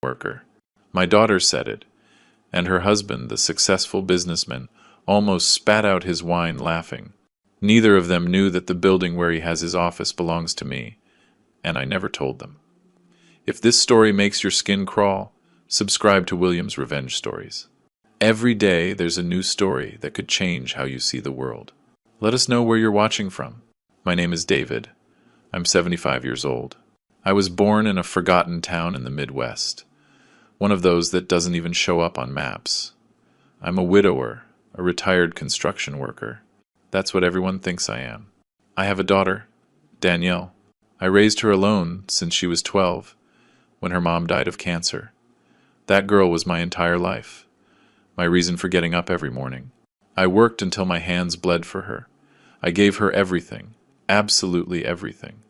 worker. My daughter said it, and her husband, the successful businessman, almost spat out his wine laughing. Neither of them knew that the building where he has his office belongs to me, and I never told them. If this story makes your skin crawl, subscribe to William's Revenge Stories. Every day there's a new story that could change how you see the world. Let us know where you're watching from. My name is David. I'm 75 years old. I was born in a forgotten town in the Midwest, one of those that doesn't even show up on maps. I'm a widower, a retired construction worker. That's what everyone thinks I am. I have a daughter, Danielle. I raised her alone since she was 12, when her mom died of cancer. That girl was my entire life, my reason for getting up every morning. I worked until my hands bled for her. I gave her everything, absolutely everything.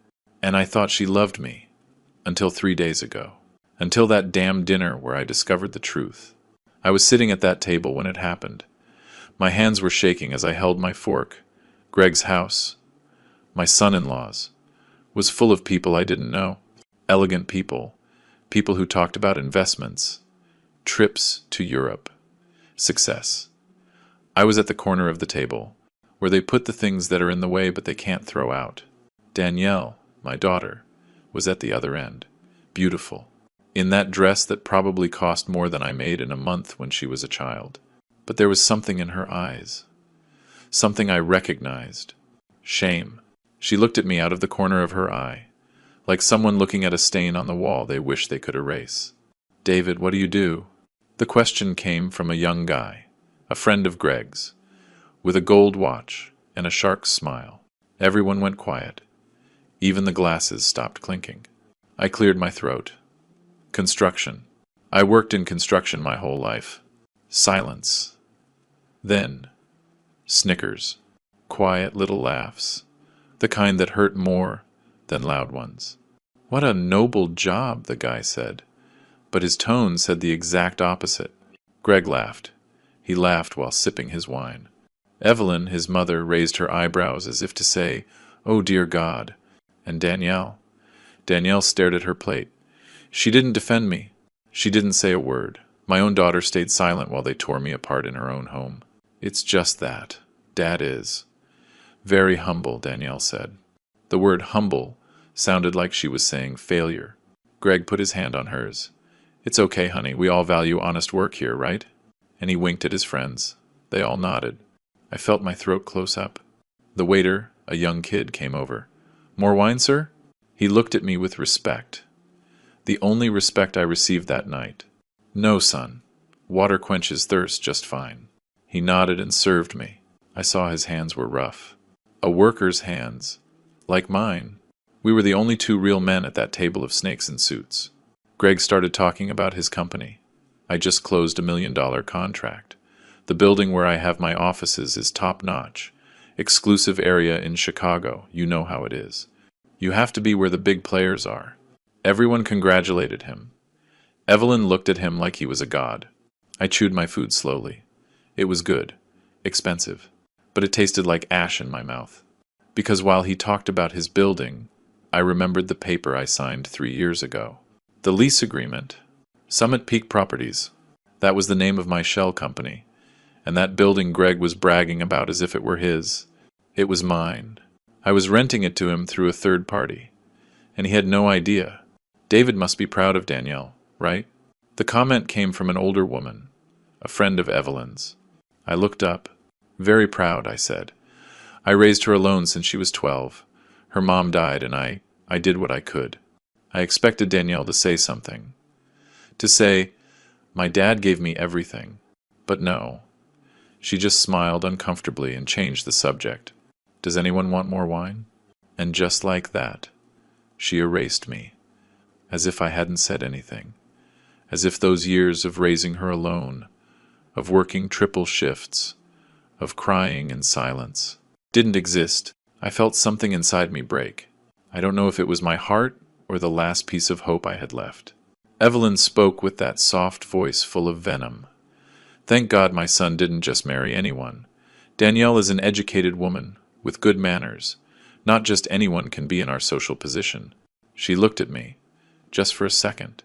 And I thought she loved me, until 3 days ago. Until that damn dinner where I discovered the truth. I was sitting at that table when it happened. My hands were shaking as I held my fork. Greg's house, my son-in-law's, was full of people I didn't know. Elegant people, people who talked about investments, trips to Europe, success. I was at the corner of the table, where they put the things that are in the way but they can't throw out. Danielle, my daughter, was at the other end, beautiful, in that dress that probably cost more than I made in a month when she was a child. But there was something in her eyes, something I recognized. Shame. She looked at me out of the corner of her eye, like someone looking at a stain on the wall they wish they could erase. David, what do you do? The question came from a young guy, a friend of Greg's, with a gold watch and a shark's smile. Everyone went quiet. Even the glasses stopped clinking. I cleared my throat. Construction. I worked in construction my whole life. Silence. Then, snickers. Quiet little laughs. The kind that hurt more than loud ones. What a noble job, the guy said. But his tone said the exact opposite. Greg laughed. He laughed while sipping his wine. Evelyn, his mother, raised her eyebrows as if to say, "Oh, dear God." And Danielle stared at her plate. She didn't defend me. She didn't say a word. My own daughter stayed silent while they tore me apart in her own home. It's just that. Dad is. Very humble, Danielle said. The word humble sounded like she was saying failure. Greg put his hand on hers. It's okay, honey. We all value honest work here, right? And he winked at his friends. They all nodded. I felt my throat close up. The waiter, a young kid, came over. More wine, sir? He looked at me with respect. The only respect I received that night. No, son. Water quenches thirst just fine. He nodded and served me. I saw his hands were rough. A worker's hands. Like mine. We were the only two real men at that table of snakes in suits. Greg started talking about his company. I just closed $1 million contract. The building where I have my offices is top-notch. Exclusive area in Chicago. You know how it is. You have to be where the big players are. Everyone congratulated him. Evelyn looked at him like he was a god. I chewed my food slowly. It was good. Expensive. But it tasted like ash in my mouth. Because while he talked about his building, I remembered the paper I signed 3 years ago. The lease agreement. Summit Peak Properties. That was the name of my shell company. And that building Greg was bragging about as if it were his. It was mine. I was renting it to him through a third party. And he had no idea. David must be proud of Danielle, right? The comment came from an older woman, a friend of Evelyn's. I looked up. Very proud, I said. I raised her alone since she was 12. Her mom died, and I did what I could. I expected Danielle to say something. To say, my dad gave me everything. But no. She just smiled uncomfortably and changed the subject. Does anyone want more wine? And just like that, she erased me, as if I hadn't said anything, as if those years of raising her alone, of working triple shifts, of crying in silence, didn't exist. I felt something inside me break. I don't know if it was my heart or the last piece of hope I had left. Evelyn spoke with that soft voice full of venom. Thank God my son didn't just marry anyone. Danielle is an educated woman, with good manners. Not just anyone can be in our social position. She looked at me, just for a second.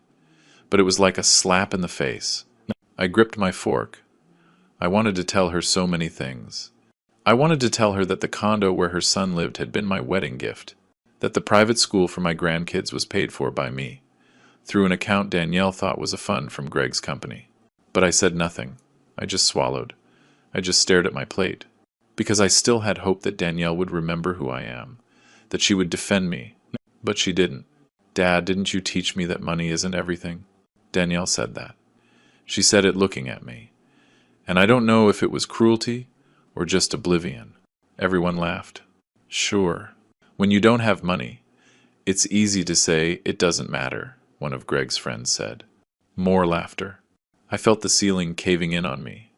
but it was like a slap in the face. I gripped my fork. I wanted to tell her so many things. I wanted to tell her that the condo where her son lived had been my wedding gift, that the private school for my grandkids was paid for by me, through an account Danielle thought was a fund from Greg's company. But I said nothing. I just swallowed. I just stared at my plate, because I still had hope that Danielle would remember who I am, that she would defend me. But she didn't. "Dad, didn't you teach me that money isn't everything?" Danielle said that. She said it looking at me. And I don't know if it was cruelty or just oblivion. Everyone laughed. "Sure. When you don't have money, it's easy to say it doesn't matter," one of Greg's friends said. More laughter. I felt the ceiling caving in on me.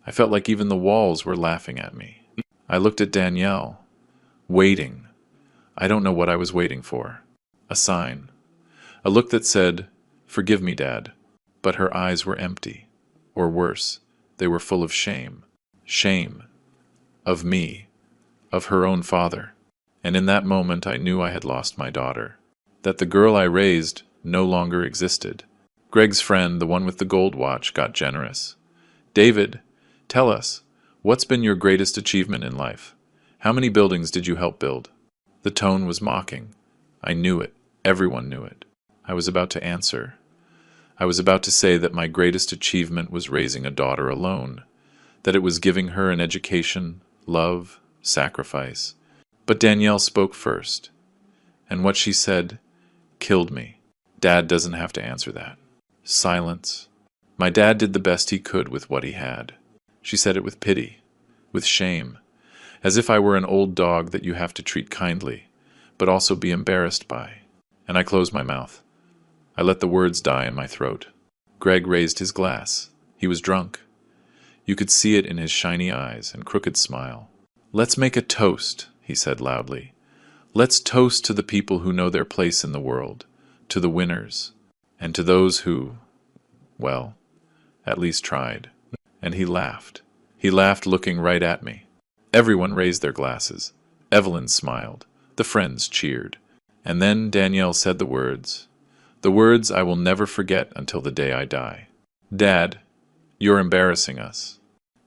I felt like even the walls were laughing at me. I looked at Danielle, waiting. I don't know what I was waiting for. A sign. A look that said, "Forgive me, Dad." But her eyes were empty. Or worse, they were full of shame. Shame. Of me. Of her own father. And in that moment I knew I had lost my daughter. That the girl I raised no longer existed. Greg's friend, the one with the gold watch, got generous. "David, tell us, what's been your greatest achievement in life? How many buildings did you help build?" The tone was mocking. I knew it. Everyone knew it. I was about to answer. I was about to say that my greatest achievement was raising a daughter alone, that it was giving her an education, love, sacrifice. But Danielle spoke first, and what she said killed me. Dad doesn't have to answer that. Silence. My dad did the best he could with what he had. She said it with pity, with shame, as if I were an old dog that you have to treat kindly, but also be embarrassed by. And I closed my mouth. I let the words die in my throat. Greg raised his glass. He was drunk. You could see it in his shiny eyes and crooked smile. "Let's make a toast," he said loudly. "Let's toast to the people who know their place in the world, to the winners, and to those who, well, at least tried." And he laughed. He laughed looking right at me. Everyone raised their glasses. Evelyn smiled. The friends cheered. And then Danielle said the words I will never forget until the day I die. "Dad, you're embarrassing us."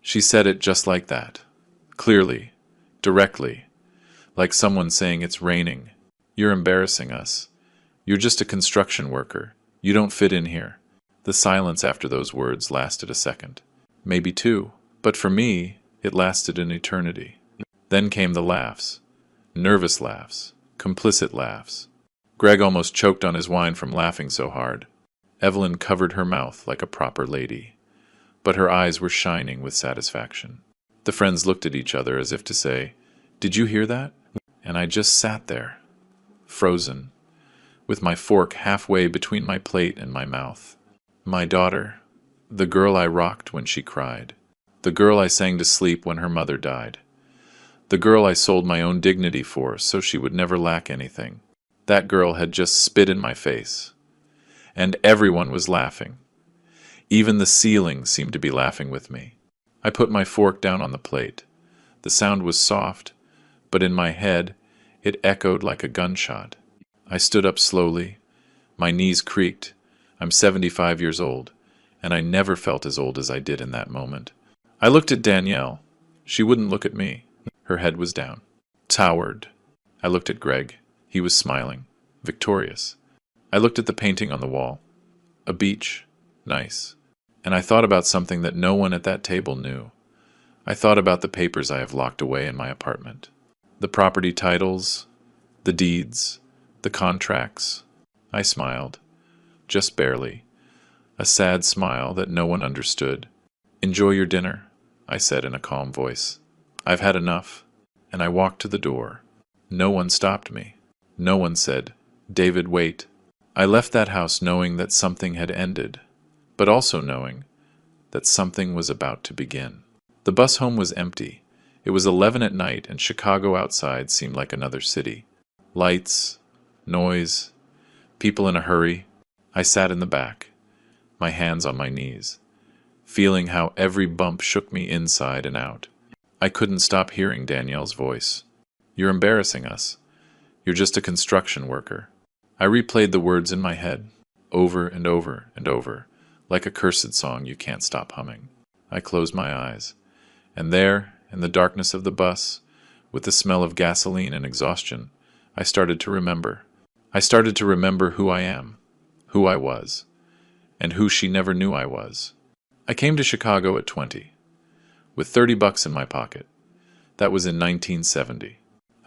She said it just like that. Clearly. Directly. Like someone saying it's raining. "You're embarrassing us. You're just a construction worker. You don't fit in here." The silence after those words lasted a second. Maybe two. But for me, it lasted an eternity. Then came the laughs. Nervous laughs. Complicit laughs. Greg almost choked on his wine from laughing so hard. Evelyn covered her mouth like a proper lady, but her eyes were shining with satisfaction. The friends looked at each other as if to say, "Did you hear that?" And I just sat there, frozen, with my fork halfway between my plate and my mouth. My daughter, the girl I rocked when she cried, the girl I sang to sleep when her mother died, the girl I sold my own dignity for so she would never lack anything. That girl had just spit in my face. And everyone was laughing. Even the ceiling seemed to be laughing with me. I put my fork down on the plate. The sound was soft, but in my head, it echoed like a gunshot. I stood up slowly. My knees creaked. I'm 75 years old, and I never felt as old as I did in that moment. I looked at Danielle. She wouldn't look at me. Her head was down. Towered. I looked at Greg. He was smiling. Victorious. I looked at the painting on the wall. A beach. Nice. And I thought about something that no one at that table knew. I thought about the papers I have locked away in my apartment. The property titles, the deeds, the contracts. I smiled. Just barely. A sad smile that no one understood. "Enjoy your dinner," I said in a calm voice. "I've had enough." And I walked to the door. No one stopped me. No one said, "David, wait." I left that house knowing that something had ended, but also knowing that something was about to begin. The bus home was empty. It was 11 at night, and Chicago outside seemed like another city. Lights, noise, people in a hurry. I sat in the back, my hands on my knees, feeling how every bump shook me inside and out. I couldn't stop hearing Danielle's voice. "You're embarrassing us. You're just a construction worker." I replayed the words in my head, over and over and over, like a cursed song you can't stop humming. I closed my eyes, and there, in the darkness of the bus, with the smell of gasoline and exhaustion, I started to remember. I started to remember who I am, who I was, and who she never knew I was. I came to Chicago at 20, with $30 in my pocket. That was in 1970.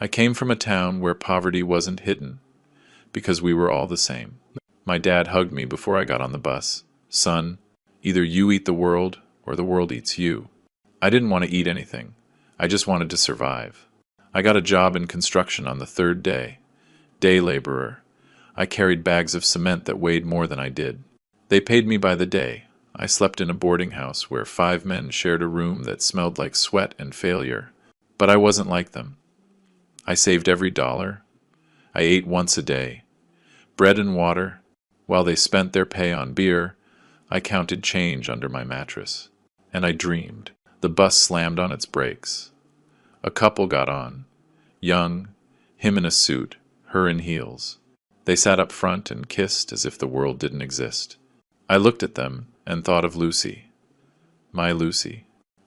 I came from a town where poverty wasn't hidden, because we were all the same. My dad hugged me before I got on the bus. Son, either you eat the world, or the world eats you. I didn't want to eat anything. I just wanted to survive. I got a job in construction on the third day. Day laborer. I carried bags of cement that weighed more than I did. They paid me by the day. I slept in a boarding house where 5 men shared a room that smelled like sweat and failure. But I wasn't like them. I saved every dollar. I ate once a day. Bread and water. While they spent their pay on beer, I counted change under my mattress. And I dreamed. The bus slammed on its brakes. A couple got on. Young, him in a suit, her in heels. They sat up front and kissed as if the world didn't exist. I looked at them and thought of Lucy. My Lucy.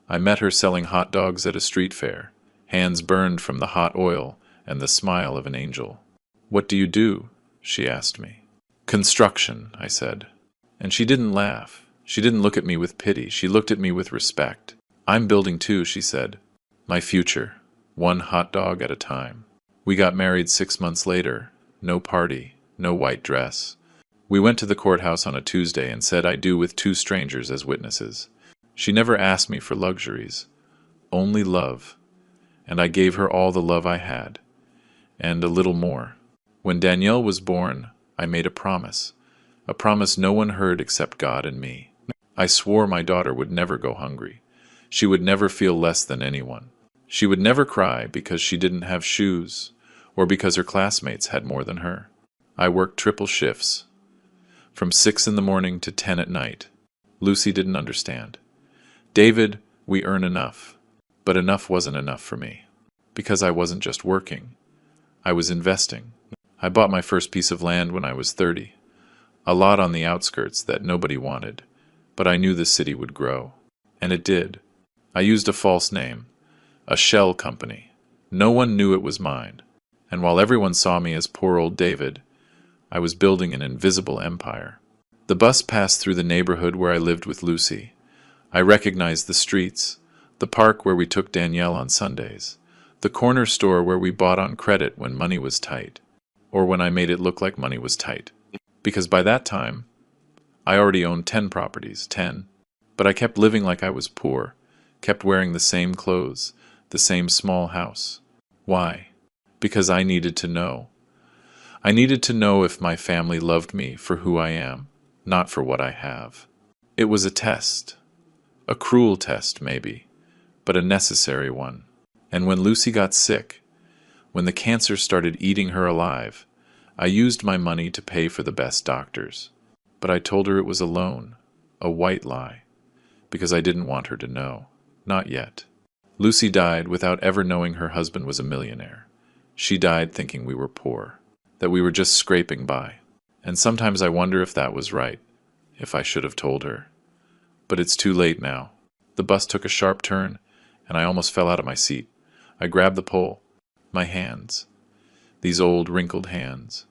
I met her selling hot dogs at a street fair, hands burned from the hot oil and the smile of an angel. What do you do? She asked me. Construction, I said. And she didn't laugh. She didn't look at me with pity. She looked at me with respect. I'm building too, she said. My future, one hot dog at a time. We got married 6 months later. No party, no white dress. We went to the courthouse on a Tuesday and said I do with 2 strangers as witnesses. She never asked me for luxuries, only love, and I gave her all the love I had, and a little more. When Danielle was born, I made a promise no one heard except God and me. I swore my daughter would never go hungry. She would never feel less than anyone. She would never cry because she didn't have shoes, or because her classmates had more than her. I worked triple shifts, from 6 in the morning to 10 at night. Lucy didn't understand. David, we earn enough. But enough wasn't enough for me. Because I wasn't just working. I was investing. I bought my first piece of land when I was 30. A lot on the outskirts that nobody wanted. But I knew the city would grow. And it did. I used a false name. A shell company. No one knew it was mine. And while everyone saw me as poor old David, I was building an invisible empire. The bus passed through the neighborhood where I lived with Lucy. I recognized the streets, the park where we took Danielle on Sundays, the corner store where we bought on credit when money was tight, or when I made it look like money was tight. Because by that time, I already owned 10 properties, 10. But I kept living like I was poor, kept wearing the same clothes, the same small house. Why? Because I needed to know. I needed to know if my family loved me for who I am, not for what I have. It was a test. A cruel test, maybe, but a necessary one. And when Lucy got sick, when the cancer started eating her alive, I used my money to pay for the best doctors. But I told her it was a loan, a white lie, because I didn't want her to know. Not yet. Lucy died without ever knowing her husband was a millionaire. She died thinking we were poor, that we were just scraping by. And sometimes I wonder if that was right, if I should have told her. But it's too late now. The bus took a sharp turn, and I almost fell out of my seat. I grabbed the pole. My hands. These old, wrinkled hands.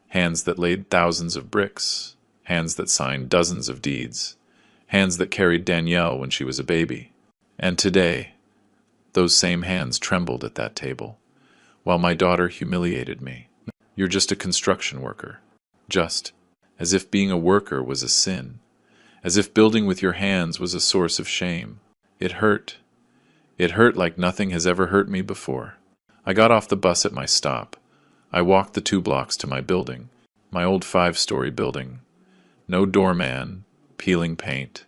Hands that laid thousands of bricks. Hands that signed dozens of deeds. Hands that carried Danielle when she was a baby. And today, those same hands trembled at that table, while my daughter humiliated me. You're just a construction worker. Just. As if being a worker was a sin. As if building with your hands was a source of shame. It hurt. It hurt like nothing has ever hurt me before. I got off the bus at my stop. I walked the 2 blocks to my building, my old 5-story building. No doorman, peeling paint.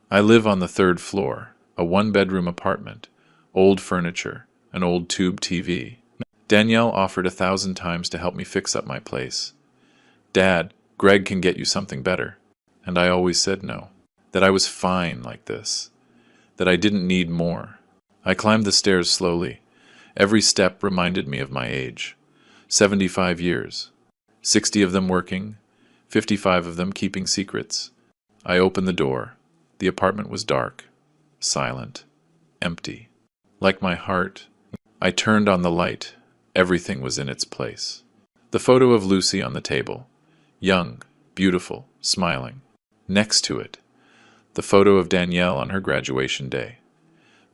I live on the 3rd floor, a 1-bedroom apartment, old furniture, an old tube TV. Danielle offered 1,000 times to help me fix up my place. Dad, Greg can get you something better. And I always said no, that I was fine like this, that I didn't need more. I climbed the stairs slowly. Every step reminded me of my age. 75 years. 60 of them working, 55 of them keeping secrets. I opened the door. The apartment was dark, silent, empty. Like my heart, I turned on the light. Everything was in its place. The photo of Lucy on the table, young, beautiful, smiling. Next to it, the photo of Danielle on her graduation day.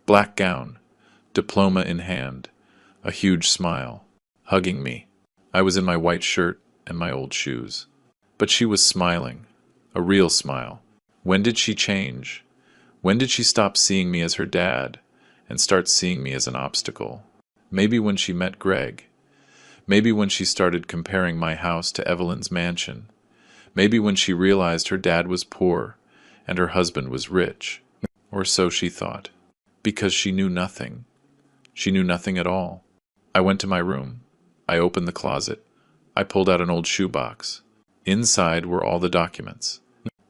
Black gown, diploma in hand, a huge smile, hugging me. I was in my white shirt and my old shoes. But she was smiling, a real smile. When did she change? When did she stop seeing me as her dad and start seeing me as an obstacle? Maybe when she met Greg. Maybe when she started comparing my house to Evelyn's mansion. Maybe when she realized her dad was poor and her husband was rich. Or so she thought. Because she knew nothing. She knew nothing at all. I went to my room. I opened the closet. I pulled out an old shoebox. Inside were all the documents.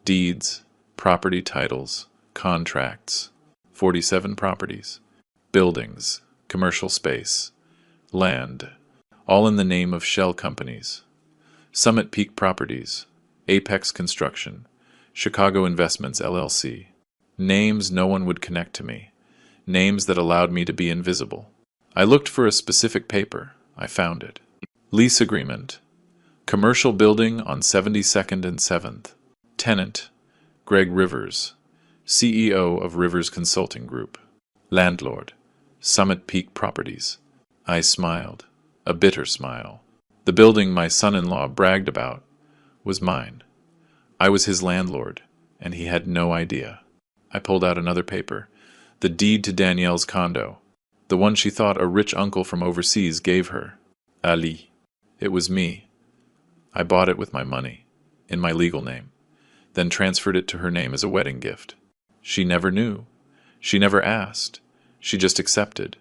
Deeds, property titles, contracts, 47 properties, buildings, commercial space, land, all in the name of shell companies. Summit Peak Properties, Apex Construction, Chicago Investments LLC. Names no one would connect to me. Names that allowed me to be invisible. I looked for a specific paper. I found it. Lease agreement. Commercial building on 72nd and 7th. Tenant, Greg Rivers, CEO of Rivers Consulting Group. Landlord, Summit Peak Properties. I smiled, a bitter smile. The building my son-in-law bragged about was mine. I was his landlord, and he had no idea. I pulled out another paper, the deed to Danielle's condo, the one she thought a rich uncle from overseas gave her. Ali. It was me. I bought it with my money, in my legal name, then transferred it to her name as a wedding gift. She never knew. She never asked. She just accepted.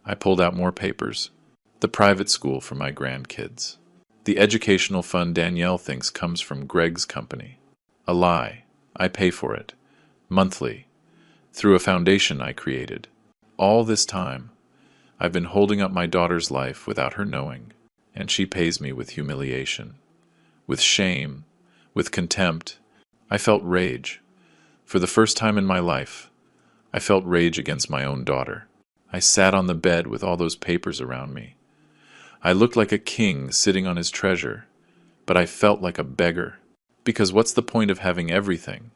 I pulled out more papers. The private school for my grandkids. The educational fund Danielle thinks comes from Greg's company. A lie. I pay for it. Monthly. Through a foundation I created. All this time, I've been holding up my daughter's life without her knowing, and she pays me with humiliation. With shame, with contempt. I felt rage. For the first time in my life, I felt rage against my own daughter. I sat on the bed with all those papers around me. I looked like a king sitting on his treasure, but I felt like a beggar. Because what's the point of having everything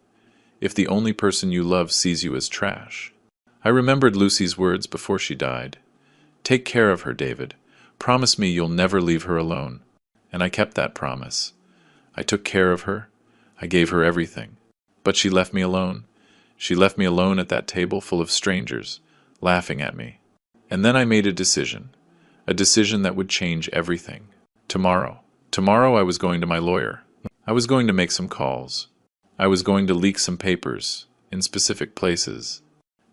if the only person you love sees you as trash? I remembered Lucy's words before she died. Take care of her, David. Promise me you'll never leave her alone. And I kept that promise. I took care of her. I gave her everything. But she left me alone. She left me alone at that table full of strangers, laughing at me. And then I made a decision that would change everything. Tomorrow I was going to my lawyer. I was going to make some calls. I was going to leak some papers in specific places.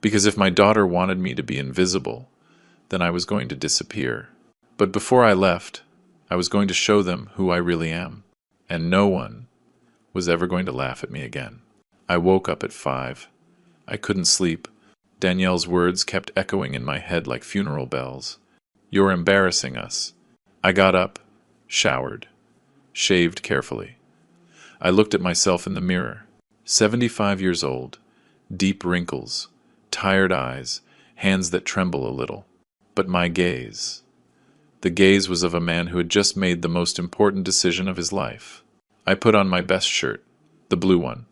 Because if my daughter wanted me to be invisible, then I was going to disappear. But before I left, I was going to show them who I really am. And no one was ever going to laugh at me again. I woke up at 5. I couldn't sleep. Danielle's words kept echoing in my head like funeral bells. You're embarrassing us. I got up, showered, shaved carefully. I looked at myself in the mirror. 75 years old, deep wrinkles, tired eyes, hands that tremble a little. But my gaze. The gaze was of a man who had just made the most important decision of his life. I put on my best shirt, the blue one,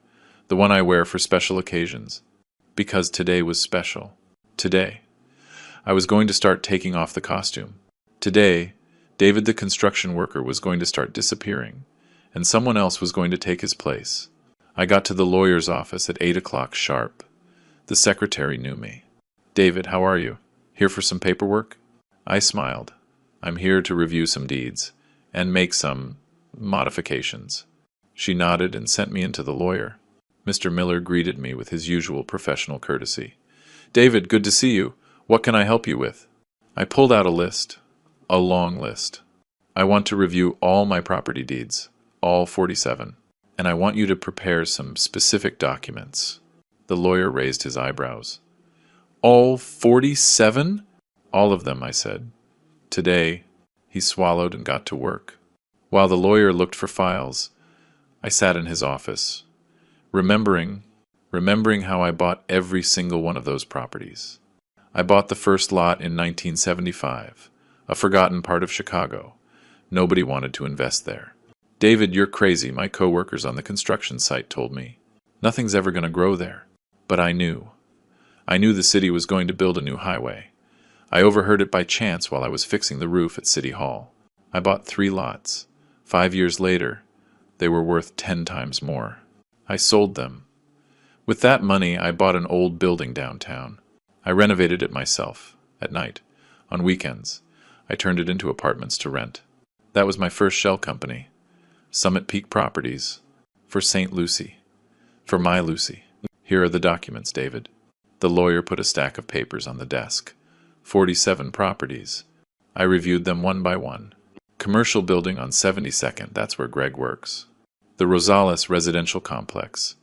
the one I wear for special occasions. Because today was special. Today. I was going to start taking off the costume. Today, David the construction worker was going to start disappearing, and someone else was going to take his place. I got to the lawyer's office at 8 o'clock sharp. The secretary knew me. David, how are you? Here for some paperwork? I smiled. I'm here to review some deeds and make some modifications. She nodded and sent me into the lawyer. Mr. Miller greeted me with his usual professional courtesy. David, good to see you. What can I help you with? I pulled out a list, a long list. I want to review all my property deeds, all 47, and I want you to prepare some specific documents. The lawyer raised his eyebrows. All 47? All of them, I said. Today, he swallowed and got to work. While the lawyer looked for files, I sat in his office, remembering how I bought every single one of those properties. I bought the first lot in 1975, a forgotten part of Chicago. Nobody wanted to invest there. David, you're crazy, my coworkers on the construction site told me. Nothing's ever going to grow there. But I knew. I knew the city was going to build a new highway. I overheard it by chance while I was fixing the roof at City Hall. I bought 3 lots. 5 years later, they were worth 10 times more. I sold them. With that money, I bought an old building downtown. I renovated it myself, at night, on weekends. I turned it into apartments to rent. That was my first shell company, Summit Peak Properties, for St. Lucie, for my Lucy. Here are the documents, David. The lawyer put a stack of papers on the desk. 47 properties. I reviewed them one by one. Commercial building on 72nd, that's where Greg works. The Rosales residential complex.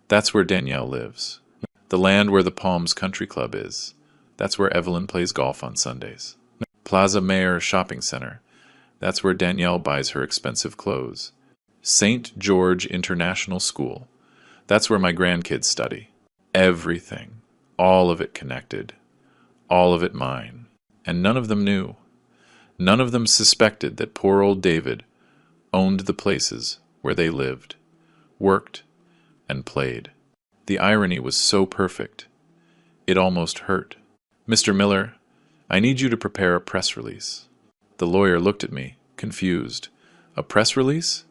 That's where Danielle lives. The land where the Palms Country Club is. That's where Evelyn plays golf on Sundays. Plaza Mayor Shopping Center. That's where Danielle buys her expensive clothes. St. George International School. That's where my grandkids study. Everything. All of it connected. All of it mine. And none of them knew. None of them suspected that poor old David owned the places where they lived, worked, and played. The irony was so perfect. It almost hurt. Mr. Miller, I need you to prepare a press release. The lawyer looked at me, confused. A press release?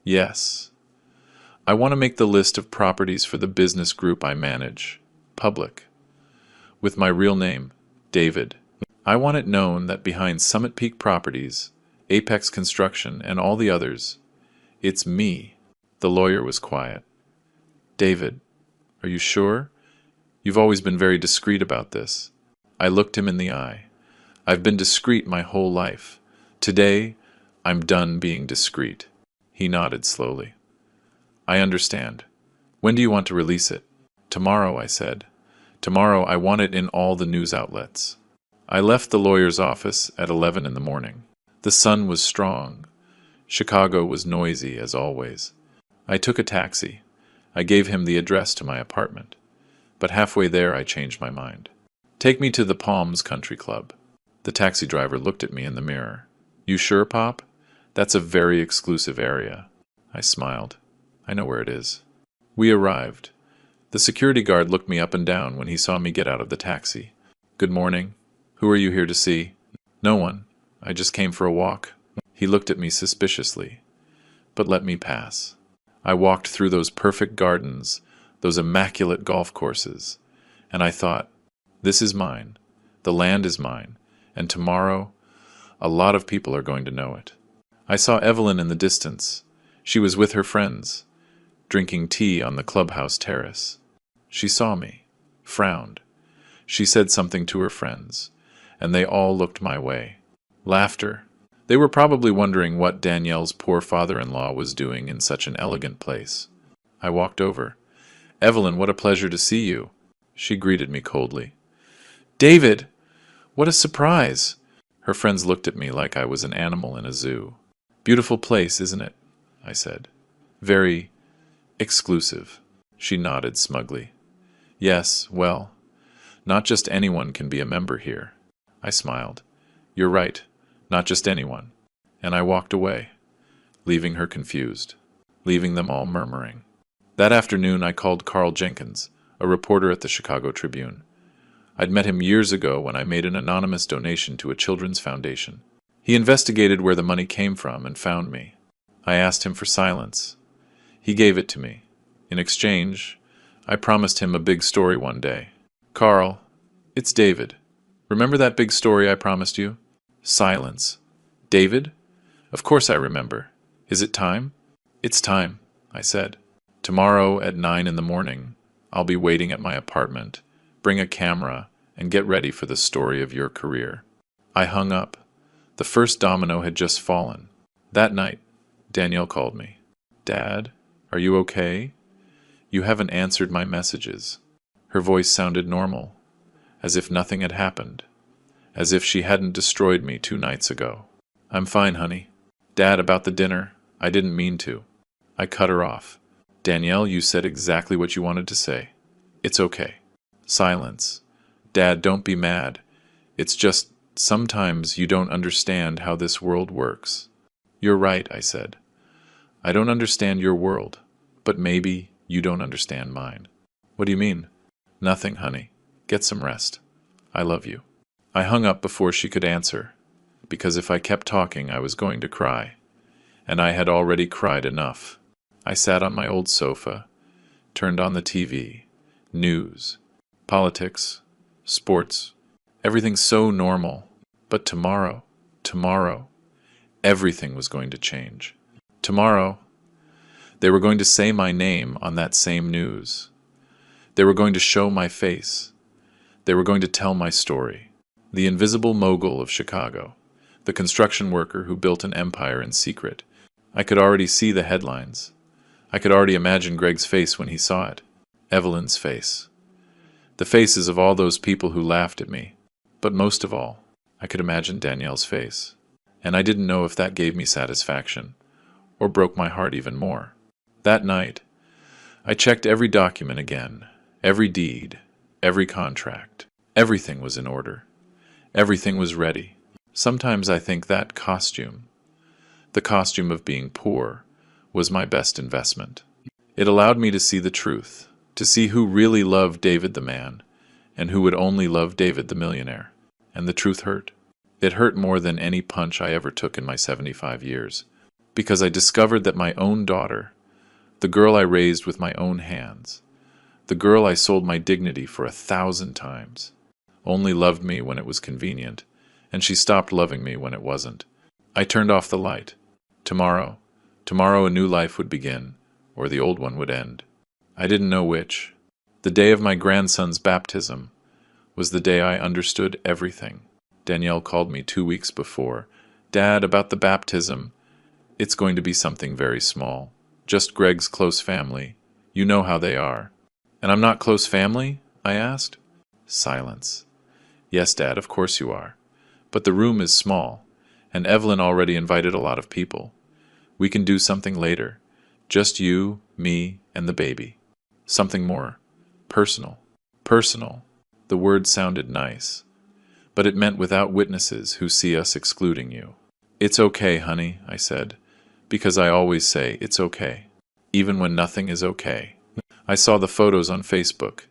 Yes. I want to make the list of properties for the business group I manage public. With my real name, David. I want it known that behind Summit Peak Properties, Apex Construction, and all the others, it's me. The lawyer was quiet. David, are you sure? You've always been very discreet about this. I looked him in the eye. I've been discreet my whole life. Today, I'm done being discreet. He nodded slowly. I understand. When do you want to release it? Tomorrow, I said. Tomorrow, I want it in all the news outlets. I left the lawyer's office at 11 in the morning. The sun was strong. Chicago was noisy, as always. I took a taxi. I gave him the address to my apartment. But halfway there, I changed my mind. Take me to the Palms Country Club. The taxi driver looked at me in the mirror. You sure, Pop? That's a very exclusive area. I smiled. I know where it is. We arrived. The security guard looked me up and down when he saw me get out of the taxi. Good morning. Who are you here to see? No one. I just came for a walk. He looked at me suspiciously, but let me pass. I walked through those perfect gardens, those immaculate golf courses, and I thought, this is mine, the land is mine, and tomorrow, a lot of people are going to know it. I saw Evelyn in the distance. She was with her friends, drinking tea on the clubhouse terrace. She saw me, frowned. She said something to her friends, and they all looked my way. Laughter. They were probably wondering what Danielle's poor father-in-law was doing in such an elegant place. I walked over. Evelyn, what a pleasure to see you. She greeted me coldly. David! What a surprise! Her friends looked at me like I was an animal in a zoo. Beautiful place, isn't it? I said. Very exclusive. She nodded smugly. Yes, well, not just anyone can be a member here. I smiled. You're right. Not just anyone. And I walked away, leaving her confused, leaving them all murmuring. That afternoon I called Carl Jenkins, a reporter at the Chicago Tribune. I'd met him years ago when I made an anonymous donation to a children's foundation. He investigated where the money came from and found me. I asked him for silence. He gave it to me. In exchange, I promised him a big story one day. Carl, it's David. Remember that big story I promised you? Silence. David? Of course I remember. Is it time? It's time, I said. Tomorrow at 9 in the morning, I'll be waiting at my apartment. Bring a camera and get ready for the story of your career. I hung up. The first domino had just fallen. That night, Danielle called me. Dad, are you okay? You haven't answered my messages. Her voice sounded normal, as if nothing had happened. As if she hadn't destroyed me 2 nights ago. I'm fine, honey. Dad, about the dinner, I didn't mean to. I cut her off. Danielle, you said exactly what you wanted to say. It's okay. Silence. Dad, don't be mad. It's just, sometimes you don't understand how this world works. You're right, I said. I don't understand your world, but maybe you don't understand mine. What do you mean? Nothing, honey. Get some rest. I love you. I hung up before she could answer, because if I kept talking, I was going to cry. And I had already cried enough. I sat on my old sofa, turned on the TV, news, politics, sports, everything so normal. But tomorrow, everything was going to change. Tomorrow, they were going to say my name on that same news. They were going to show my face. They were going to tell my story. The invisible mogul of Chicago, the construction worker who built an empire in secret. I could already see the headlines. I could already imagine Greg's face when he saw it. Evelyn's face. The faces of all those people who laughed at me. But most of all, I could imagine Danielle's face. And I didn't know if that gave me satisfaction, or broke my heart even more. That night, I checked every document again, every deed, every contract. Everything was in order. Everything was ready. Sometimes I think that costume, the costume of being poor, was my best investment. It allowed me to see the truth, to see who really loved David the man, and who would only love David the millionaire. And the truth hurt. It hurt more than any punch I ever took in my 75 years, because I discovered that my own daughter, the girl I raised with my own hands, the girl I sold my dignity for 1,000 times, only loved me when it was convenient, and she stopped loving me when it wasn't. I turned off the light. Tomorrow a new life would begin, or the old one would end. I didn't know which. The day of my grandson's baptism was the day I understood everything. Danielle called me 2 weeks before. Dad, about the baptism. It's going to be something very small. Just Greg's close family. You know how they are. And I'm not close family? I asked. Silence. Yes, Dad, of course you are. But the room is small, and Evelyn already invited a lot of people. We can do something later. Just you, me, and the baby. Something more. Personal. Personal. The word sounded nice. But it meant without witnesses who see us excluding you. It's okay, honey, I said, because I always say it's okay, even when nothing is okay. I saw the photos on Facebook.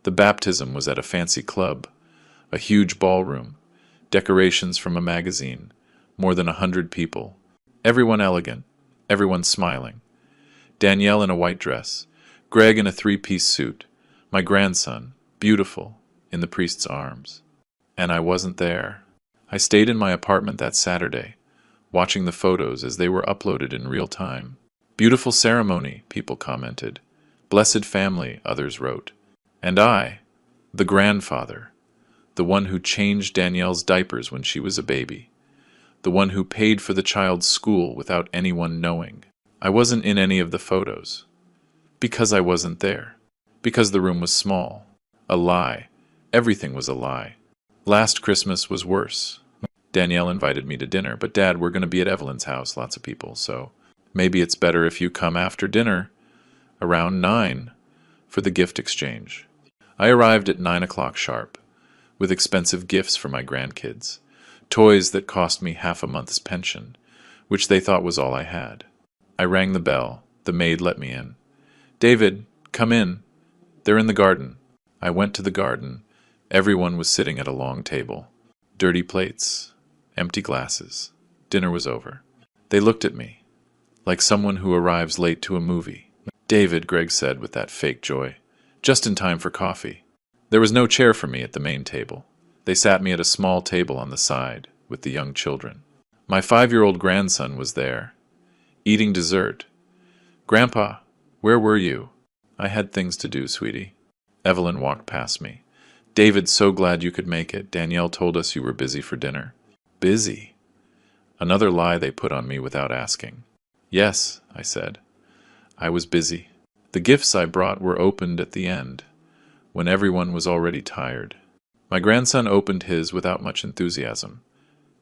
The baptism was at a fancy club, a huge ballroom, decorations from a magazine, more than 100 people. Everyone elegant, everyone smiling. Danielle in a white dress, Greg in a 3-piece suit, my grandson, beautiful, in the priest's arms. And I wasn't there. I stayed in my apartment that Saturday, watching the photos as they were uploaded in real time. Beautiful ceremony, people commented. Blessed family, others wrote. And I, the grandfather, the one who changed Danielle's diapers when she was a baby, the one who paid for the child's school without anyone knowing. I wasn't in any of the photos. Because I wasn't there. Because the room was small. A lie. Everything was a lie. Last Christmas was worse. Danielle invited me to dinner, but Dad, we're going to be at Evelyn's house, lots of people, so maybe it's better if you come after dinner, around 9, for the gift exchange. I arrived at 9 o'clock sharp, with expensive gifts for my grandkids, toys that cost me half a month's pension, which they thought was all I had. I rang the bell. The maid let me in. David, come in. They're in the garden. I went to the garden. Everyone was sitting at a long table. Dirty plates, empty glasses. Dinner was over. They looked at me, like someone who arrives late to a movie. David, Greg said with that fake joy, just in time for coffee. There was no chair for me at the main table. They sat me at a small table on the side, with the young children. My 5-year-old grandson was there, eating dessert. Grandpa, where were you? I had things to do, sweetie. Evelyn walked past me. David, so glad you could make it. Danielle told us you were busy for dinner. Busy? Another lie they put on me without asking. Yes, I said. I was busy. The gifts I brought were opened at the end, when everyone was already tired. My grandson opened his without much enthusiasm.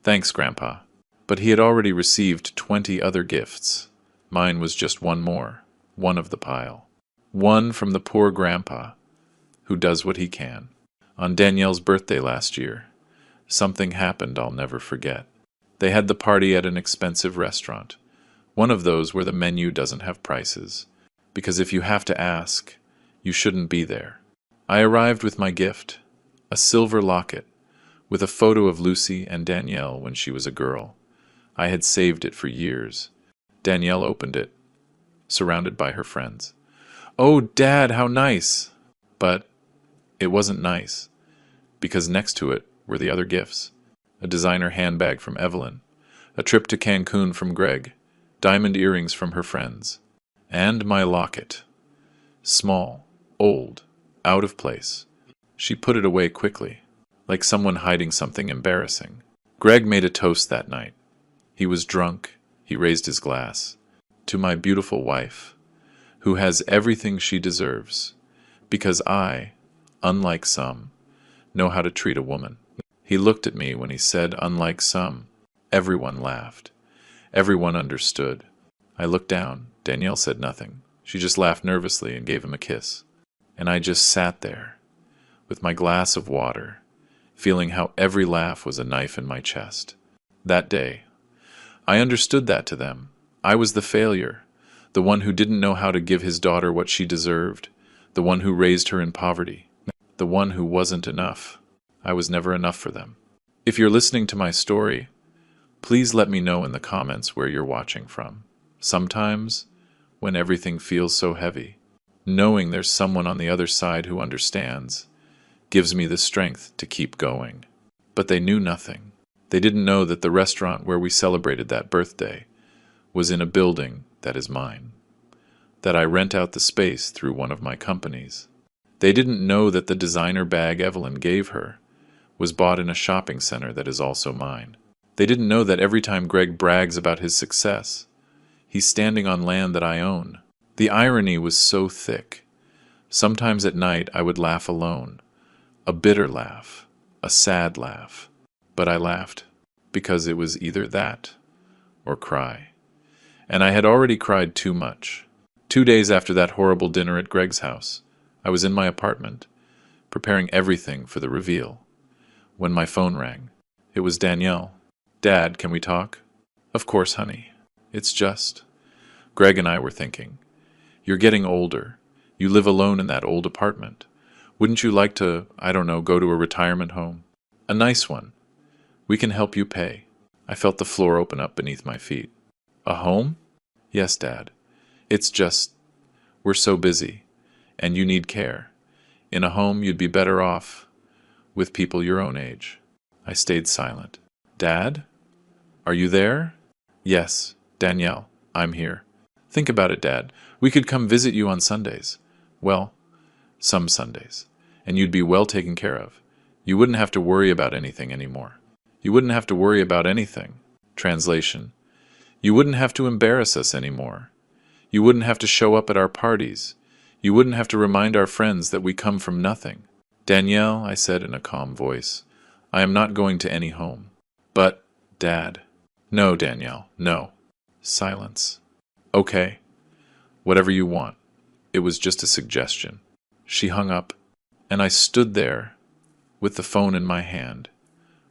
Thanks, Grandpa. But he had already received 20 other gifts. Mine was just one more, one of the pile. One from the poor grandpa, who does what he can. On Danielle's birthday last year, something happened I'll never forget. They had the party at an expensive restaurant, one of those where the menu doesn't have prices, because if you have to ask, you shouldn't be there. I arrived with my gift, a silver locket, with a photo of Lucy and Danielle when she was a girl. I had saved it for years. Danielle opened it, surrounded by her friends. "Oh, Dad, how nice!" But it wasn't nice, because next to it were the other gifts. A designer handbag from Evelyn, a trip to Cancun from Greg, diamond earrings from her friends, and my locket. Small, old, out of place. She put it away quickly, like someone hiding something embarrassing. Greg made a toast that night. He was drunk. He raised his glass. "To my beautiful wife, who has everything she deserves, because I, unlike some, know how to treat a woman." He looked at me when he said, "unlike some." Everyone laughed. Everyone understood. I looked down. Danielle said nothing. She just laughed nervously and gave him a kiss. And I just sat there, with my glass of water, feeling how every laugh was a knife in my chest. That day, I understood that to them. I was the failure, the one who didn't know how to give his daughter what she deserved, the one who raised her in poverty, the one who wasn't enough. I was never enough for them. If you're listening to my story, please let me know in the comments where you're watching from. Sometimes, when everything feels so heavy, knowing there's someone on the other side who understands gives me the strength to keep going. But they knew nothing. They didn't know that the restaurant where we celebrated that birthday was in a building that is mine, that I rent out the space through one of my companies. They didn't know that the designer bag Evelyn gave her was bought in a shopping center that is also mine. They didn't know that every time Greg brags about his success, he's standing on land that I own. The irony was so thick. Sometimes at night I would laugh alone, a bitter laugh, a sad laugh. But I laughed, because it was either that or cry. And I had already cried too much. 2 days after that horrible dinner at Greg's house, I was in my apartment, preparing everything for the reveal, when my phone rang. It was Danielle. "Dad, can we talk?" "Of course, honey. It's just..." Greg and I were thinking, "You're getting older. You live alone in that old apartment. Wouldn't you like to, I don't know, go to a retirement home? A nice one. We can help you pay." I felt the floor open up beneath my feet. "A home?" "Yes, Dad. It's just, we're so busy, and you need care. In a home, you'd be better off with people your own age." I stayed silent. "Dad? Are you there?" "Yes, Danielle, I'm here." "Think about it, Dad. We could come visit you on Sundays. Well, some Sundays. And you'd be well taken care of. You wouldn't have to worry about anything anymore. You wouldn't have to worry about anything." Translation: you wouldn't have to embarrass us anymore. You wouldn't have to show up at our parties. You wouldn't have to remind our friends that we come from nothing. "Danielle," I said in a calm voice, "I am not going to any home." "But, Dad..." "No, Danielle, no." Silence. "Okay. Whatever you want. It was just a suggestion." She hung up, and I stood there with the phone in my hand,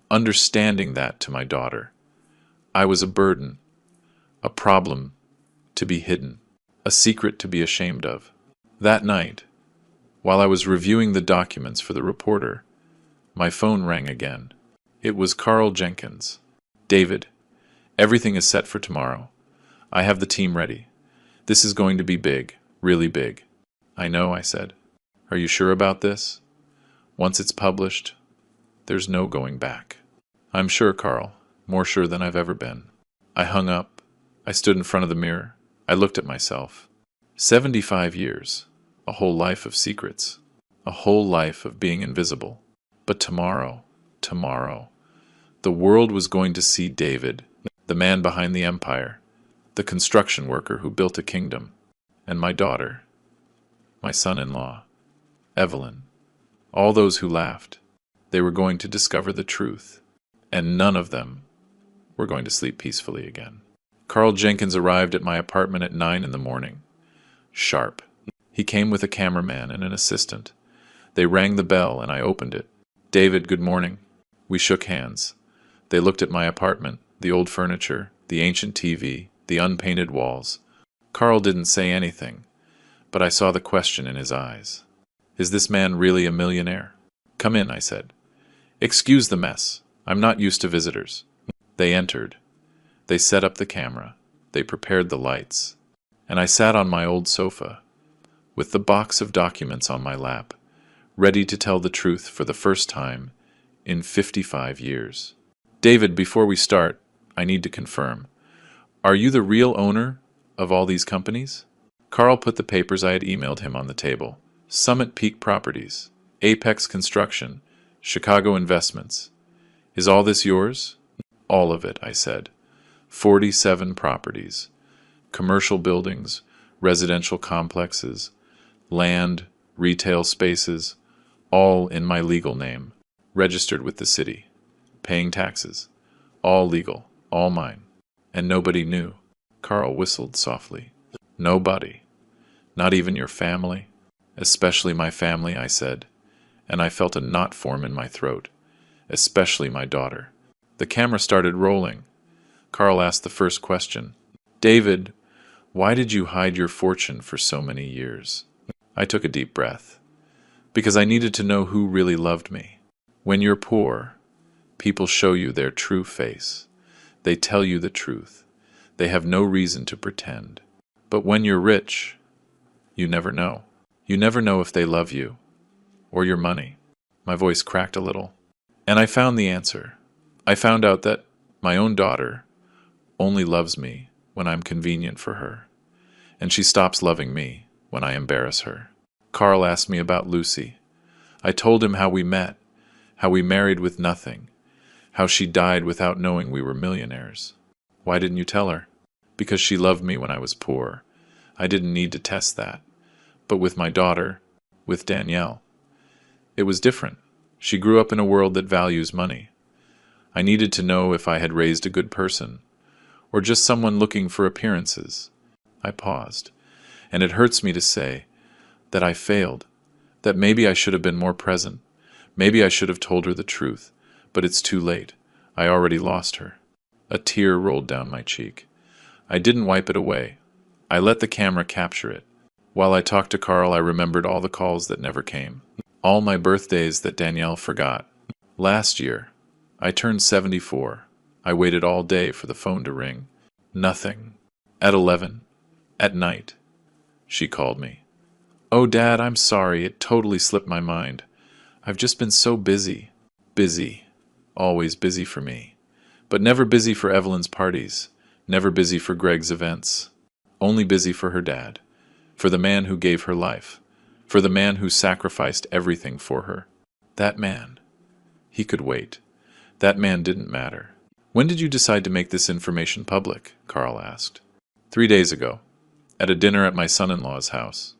understanding that to my daughter, I was a burden, a problem to be hidden, a secret to be ashamed of. That night, while I was reviewing the documents for the reporter, my phone rang again. It was Carl Jenkins. "David, everything is set for tomorrow. I have the team ready. This is going to be big, really big." "I know," I said. "Are you sure about this? Once it's published, there's no going back." "I'm sure, Carl. More sure than I've ever been." I hung up. I stood in front of the mirror. I looked at myself. 75 years. A whole life of secrets. A whole life of being invisible. But tomorrow, the world was going to see David, the man behind the empire, the construction worker who built a kingdom, and my daughter, my son-in-law, Evelyn, all those who laughed. They were going to discover the truth, and none of them were going to sleep peacefully again. Carl Jenkins arrived at my apartment at 9 in the morning. Sharp. He came with a cameraman and an assistant. They rang the bell and I opened it. "David, good morning." We shook hands. They looked at my apartment, the old furniture, the ancient TV, the unpainted walls. Carl didn't say anything, but I saw the question in his eyes. Is this man really a millionaire? "Come in," I said. "Excuse the mess. I'm not used to visitors." They entered. They set up the camera. They prepared the lights. And I sat on my old sofa, with the box of documents on my lap, ready to tell the truth for the first time in 55 years. "David, before we start, I need to confirm. Are you the real owner of all these companies?" Carl put the papers I had emailed him on the table. Summit Peak Properties, Apex Construction, Chicago Investments. "Is all this yours?" "All of it," I said. 47 properties. Commercial buildings, residential complexes, land, retail spaces, all in my legal name, registered with the city, paying taxes, all legal, all mine. And nobody knew. Carl whistled softly. "Nobody. Not even your family?" "Especially my family," I said, and I felt a knot form in my throat. "Especially my daughter." The camera started rolling. Carl asked the first question. "David, why did you hide your fortune for so many years?" I took a deep breath. "Because I needed to know who really loved me. When you're poor, people show you their true face. They tell you the truth. They have no reason to pretend. But when you're rich, you never know. You never know if they love you, or your money." My voice cracked a little. And I found the answer. I found out that my own daughter only loves me when I'm convenient for her, and she stops loving me when I embarrass her. Carl asked me about Lucy. I told him how we met, how we married with nothing, how she died without knowing we were millionaires. "Why didn't you tell her?" "Because she loved me when I was poor. I didn't need to test that. But with my daughter, with Danielle, it was different. She grew up in a world that values money. I needed to know if I had raised a good person, or just someone looking for appearances." I paused, and it hurts me to say that I failed, that maybe I should have been more present. Maybe I should have told her the truth, but it's too late. I already lost her. A tear rolled down my cheek. I didn't wipe it away. I let the camera capture it. While I talked to Carl, I remembered all the calls that never came, all my birthdays that Danielle forgot. Last year, I turned 74. I waited all day for the phone to ring. Nothing. At 11, at night, she called me. "Oh, Dad, I'm sorry. It totally slipped my mind. I've just been so busy." Busy. Always busy for me. But never busy for Evelyn's parties. Never busy for Greg's events. Only busy for her dad. For the man who gave her life. For the man who sacrificed everything for her. That man. He could wait. That man didn't matter. "When did you decide to make this information public?" Carl asked. 3 days ago, at a dinner at my son-in-law's house.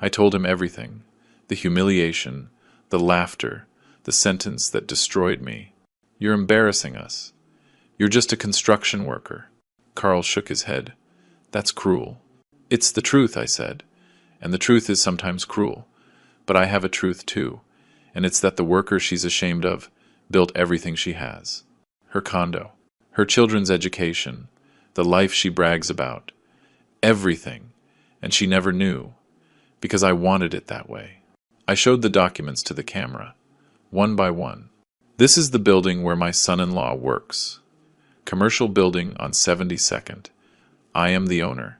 I told him everything. The humiliation, the laughter, the sentence that destroyed me. "You're embarrassing us. You're just a construction worker." Carl shook his head. "That's cruel." "It's the truth," I said. "And the truth is sometimes cruel. But I have a truth too, and it's that the worker she's ashamed of built everything she has. Her condo, her children's education, the life she brags about. Everything. And she never knew, because I wanted it that way." I showed the documents to the camera, one by one. "This is the building where my son-in-law works. Commercial building on 72nd. I am the owner.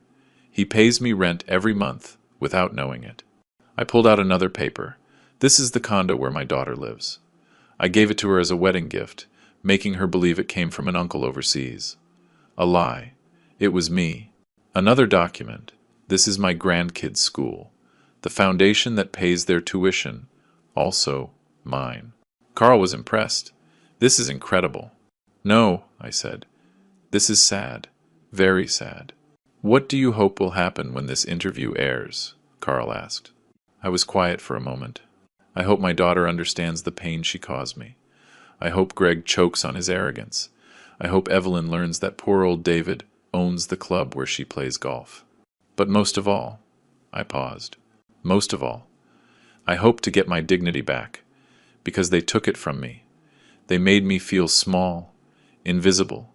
He pays me rent every month without knowing it." I pulled out another paper. "This is the condo where my daughter lives. I gave it to her as a wedding gift, making her believe it came from an uncle overseas. A lie. It was me." Another document. "This is my grandkids' school. The foundation that pays their tuition. Also mine." Carl was impressed. "This is incredible." "No," I said. "This is sad. Very sad." "What do you hope will happen when this interview airs?" Carl asked. I was quiet for a moment. "I hope my daughter understands the pain she caused me. I hope Greg chokes on his arrogance. I hope Evelyn learns that poor old David owns the club where she plays golf. But most of all, I paused. Most of all, I hope to get my dignity back, because they took it from me. They made me feel small, invisible,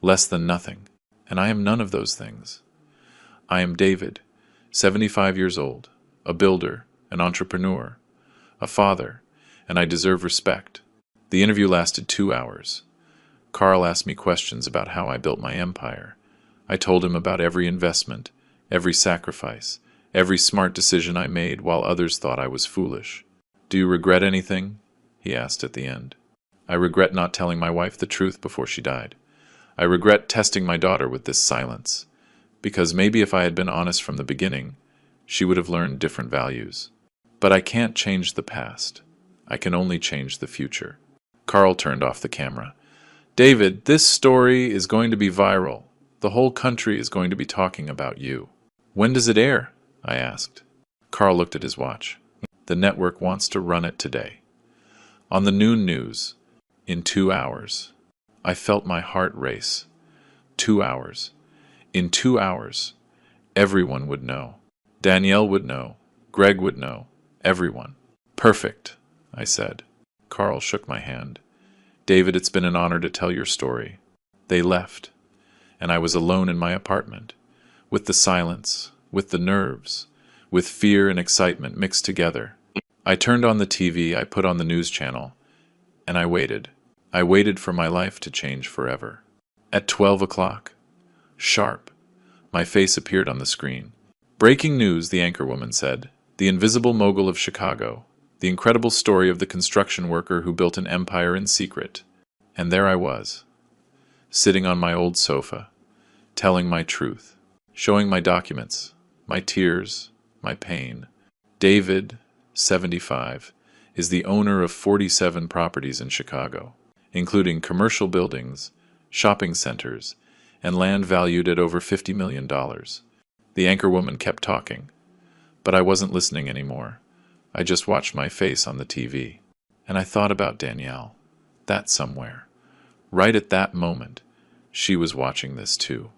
less than nothing, and I am none of those things. I am David, 75 years old, a builder, an entrepreneur, a father, and I deserve respect. The interview lasted 2 hours. Carl asked me questions about how I built my empire. I told him about every investment, every sacrifice, every smart decision I made while others thought I was foolish. "Do you regret anything?" he asked at the end. "I regret not telling my wife the truth before she died. I regret testing my daughter with this silence, because maybe if I had been honest from the beginning, she would have learned different values. But I can't change the past. I can only change the future." Carl turned off the camera. "David, this story is going to be viral. The whole country is going to be talking about you." "When does it air?" I asked. Carl looked at his watch. "The network wants to run it today. On the noon news, in 2 hours." I felt my heart race. 2 hours. In 2 hours, everyone would know. Danielle would know. Greg would know. Everyone. "Perfect," I said. Carl shook my hand. "David, it's been an honor to tell your story." They left, and I was alone in my apartment, with the silence, with the nerves, with fear and excitement mixed together. I turned on the TV, I put on the news channel, and I waited. I waited for my life to change forever. At 12 o'clock, sharp, my face appeared on the screen. "Breaking news," the anchorwoman said. "The invisible mogul of Chicago. The incredible story of the construction worker who built an empire in secret." And there I was, sitting on my old sofa, telling my truth, showing my documents, my tears, my pain. David, 75, is the owner of 47 properties in Chicago, including commercial buildings, shopping centers, and land valued at over $50 million. The anchorwoman kept talking, but I wasn't listening anymore. I just watched my face on the TV, and I thought about Danielle. That somewhere, right at that moment, she was watching this too.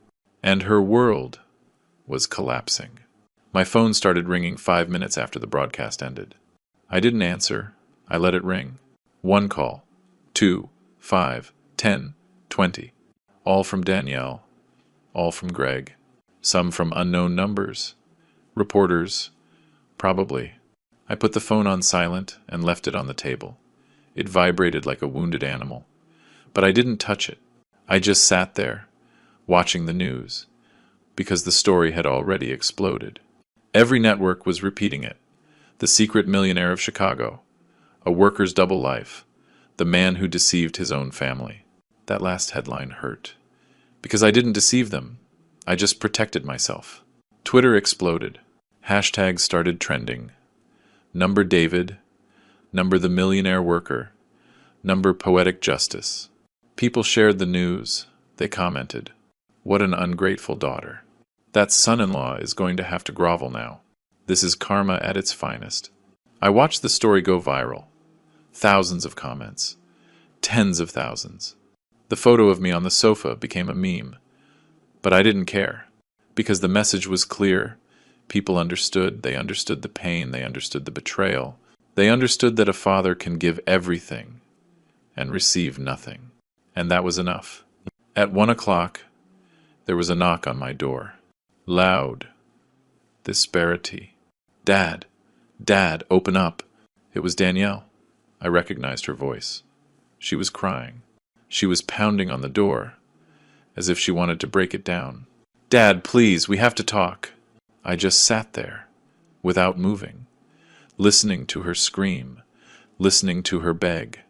And her world was collapsing. My phone started ringing 5 minutes after the broadcast ended. I didn't answer. I let it ring. 1 call, 2, 5, 10, 20. All from Danielle, all from Greg, some from unknown numbers. Reporters, probably. I put the phone on silent and left it on the table. It vibrated like a wounded animal. But I didn't touch it. I just sat there, watching the news, because the story had already exploded. Every network was repeating it. The secret millionaire of Chicago, a worker's double life, the man who deceived his own family. That last headline hurt. Because I didn't deceive them. I just protected myself. Twitter exploded. Hashtags started trending. Number David, number the millionaire worker, number poetic justice. People shared the news. They commented, "What an ungrateful daughter. That son-in-law is going to have to grovel now. This is karma at its finest." I watched the story go viral. Thousands of comments. Tens of thousands. The photo of me on the sofa became a meme. But I didn't care, because the message was clear. People understood. They understood the pain. They understood the betrayal. They understood that a father can give everything and receive nothing. And that was enough. At 1 o'clock, there was a knock on my door. Loud. Disparity. "Dad! Dad, open up!" It was Danielle. I recognized her voice. She was crying. She was pounding on the door, as if she wanted to break it down. "Dad, please, we have to talk." I just sat there, without moving, listening to her scream, listening to her beg.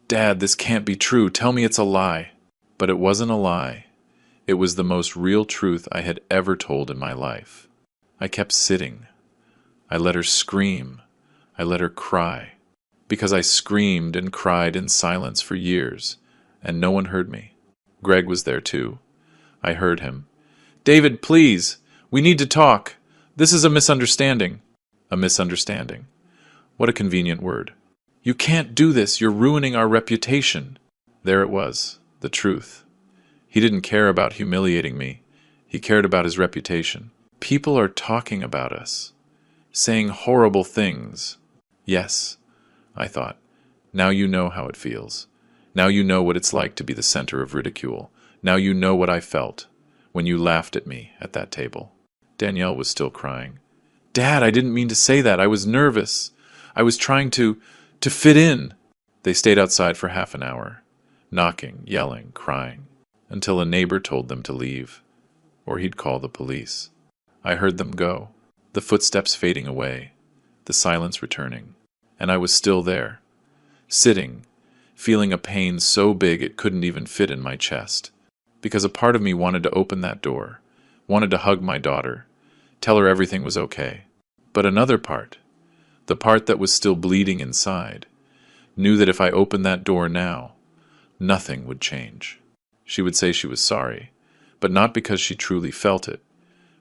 "Dad, this can't be true. Tell me it's a lie." But it wasn't a lie. It was the most real truth I had ever told in my life. I kept sitting. I let her scream. I let her cry. Because I screamed and cried in silence for years, and no one heard me. Greg was there too. I heard him. "David, please! We need to talk! This is a misunderstanding." A misunderstanding. What a convenient word. "You can't do this. You're ruining our reputation." There it was, the truth. He didn't care about humiliating me. He cared about his reputation. People are talking about us, saying horrible things. Yes, I thought. Now you know how it feels. Now you know what it's like to be the center of ridicule. Now you know what I felt when you laughed at me at that table. Danielle was still crying. Dad, I didn't mean to say that. I was nervous. I was trying to fit in. They stayed outside for half an hour, knocking, yelling, crying, until a neighbor told them to leave, or he'd call the police. I heard them go, the footsteps fading away, the silence returning, and I was still there, sitting, feeling a pain so big it couldn't even fit in my chest, because a part of me wanted to open that door, wanted to hug my daughter, tell her everything was okay. But another part, the part that was still bleeding inside, knew that if I opened that door now, nothing would change. She would say she was sorry, but not because she truly felt it,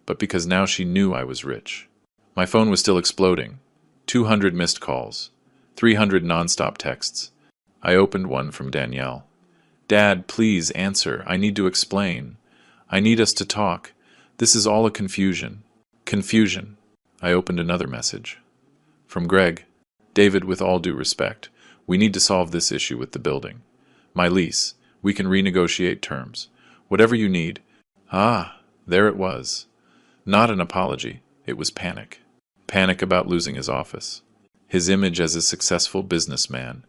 but because now she knew I was rich. My phone was still exploding. 200 missed calls, 300 nonstop texts. I opened one from Danielle. Dad, please answer. I need to explain. I need us to talk. This is all a confusion. Confusion. I opened another message. From Greg. David, with all due respect, we need to solve this issue with the building. My lease. We can renegotiate terms. Whatever you need. Ah, there it was. Not an apology. It was panic. Panic about losing his office. His image as a successful businessman.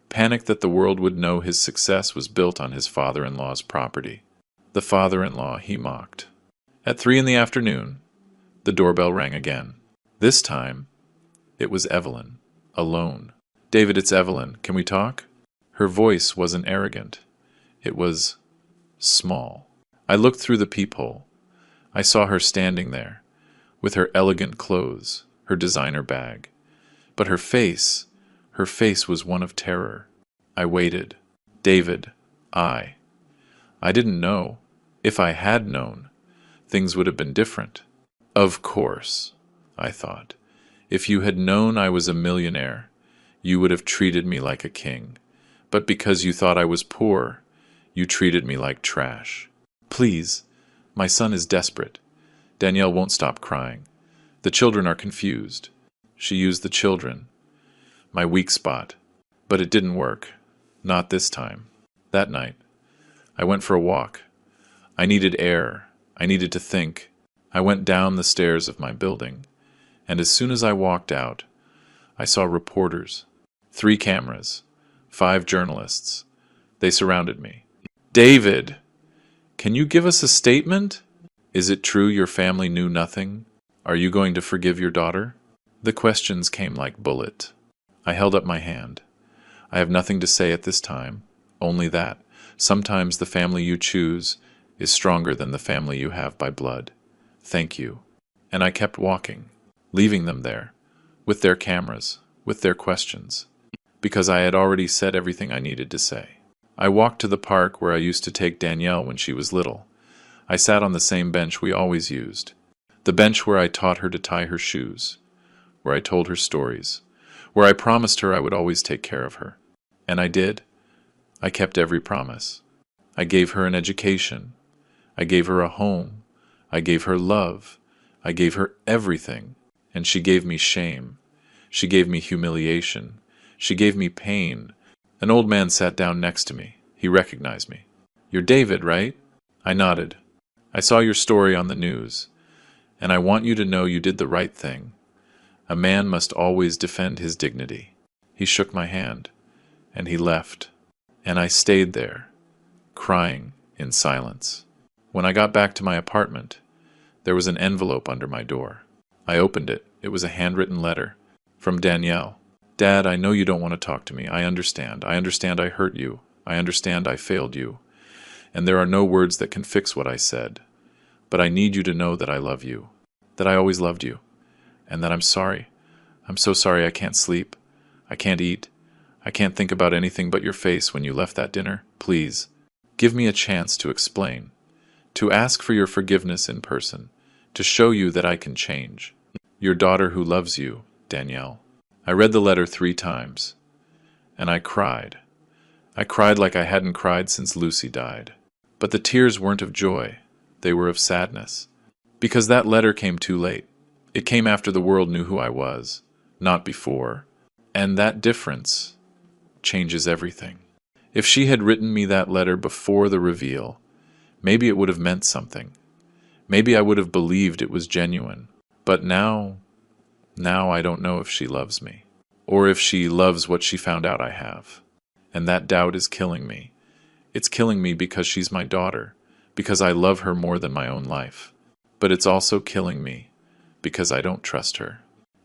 Panic that the world would know his success was built on his father-in-law's property. The father-in-law he mocked. At 3 p.m, the doorbell rang again. This time, it was Evelyn, alone. David, it's Evelyn. Can we talk? Her voice wasn't arrogant. It was small. I looked through the peephole. I saw her standing there, with her elegant clothes, her designer bag. But her face was one of terror. I waited. David, I didn't know. If I had known, things would have been different. Of course, I thought. If you had known I was a millionaire, you would have treated me like a king. But because you thought I was poor, you treated me like trash. Please, my son is desperate. Danielle won't stop crying. The children are confused. She used the children. My weak spot. But it didn't work. Not this time. That night, I went for a walk. I needed air. I needed to think. I went down the stairs of my building, and as soon as I walked out, I saw reporters, 3 cameras, 5 journalists. They surrounded me. David, can you give us a statement? Is it true your family knew nothing? Are you going to forgive your daughter? The questions came like bullet. I held up my hand. I have nothing to say at this time, only that sometimes the family you choose is stronger than the family you have by blood. Thank you. And I kept walking, leaving them there, with their cameras, with their questions, because I had already said everything I needed to say. I walked to the park where I used to take Danielle when she was little. I sat on the same bench we always used, the bench where I taught her to tie her shoes, where I told her stories, where I promised her I would always take care of her. And I did. I kept every promise. I gave her an education. I gave her a home. I gave her love. I gave her everything. And she gave me shame. She gave me humiliation. She gave me pain. An old man sat down next to me. He recognized me. You're David, right? I nodded. I saw your story on the news, and I want you to know you did the right thing. A man must always defend his dignity. He shook my hand, and he left, and I stayed there, crying in silence. When I got back to my apartment, there was an envelope under my door. I opened it. It was a handwritten letter from Danielle. Dad, I know you don't want to talk to me. I understand. I understand I hurt you. I understand I failed you. And there are no words that can fix what I said. But I need you to know that I love you, that I always loved you, and that I'm sorry. I'm so sorry I can't sleep. I can't eat. I can't think about anything but your face when you left that dinner. Please, give me a chance to explain, to ask for your forgiveness in person, to show you that I can change. Your daughter who loves you, Danielle. I read the letter 3 times, and I cried. I cried like I hadn't cried since Lucy died. But the tears weren't of joy. They were of sadness. Because that letter came too late. It came after the world knew who I was, not before. And that difference changes everything. If she had written me that letter before the reveal, maybe it would have meant something. Maybe I would have believed it was genuine. But now I don't know if she loves me, or if she loves what she found out I have. And that doubt is killing me. It's killing me because she's my daughter, because I love her more than my own life. But it's also killing me because I don't trust her.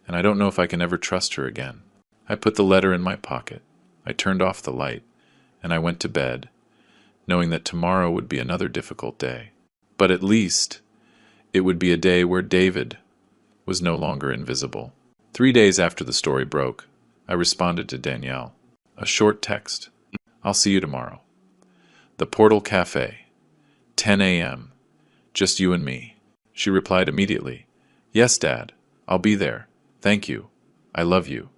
And I don't know if I can ever trust her again. I put the letter in my pocket. I turned off the light, and I went to bed, knowing that tomorrow would be another difficult day. But at least it would be a day where David was no longer invisible. 3 days after the story broke, I responded to Danielle. A short text. I'll see you tomorrow. The Portal Cafe. 10 a.m. Just you and me. She replied immediately. Yes, Dad. I'll be there. Thank you. I love you.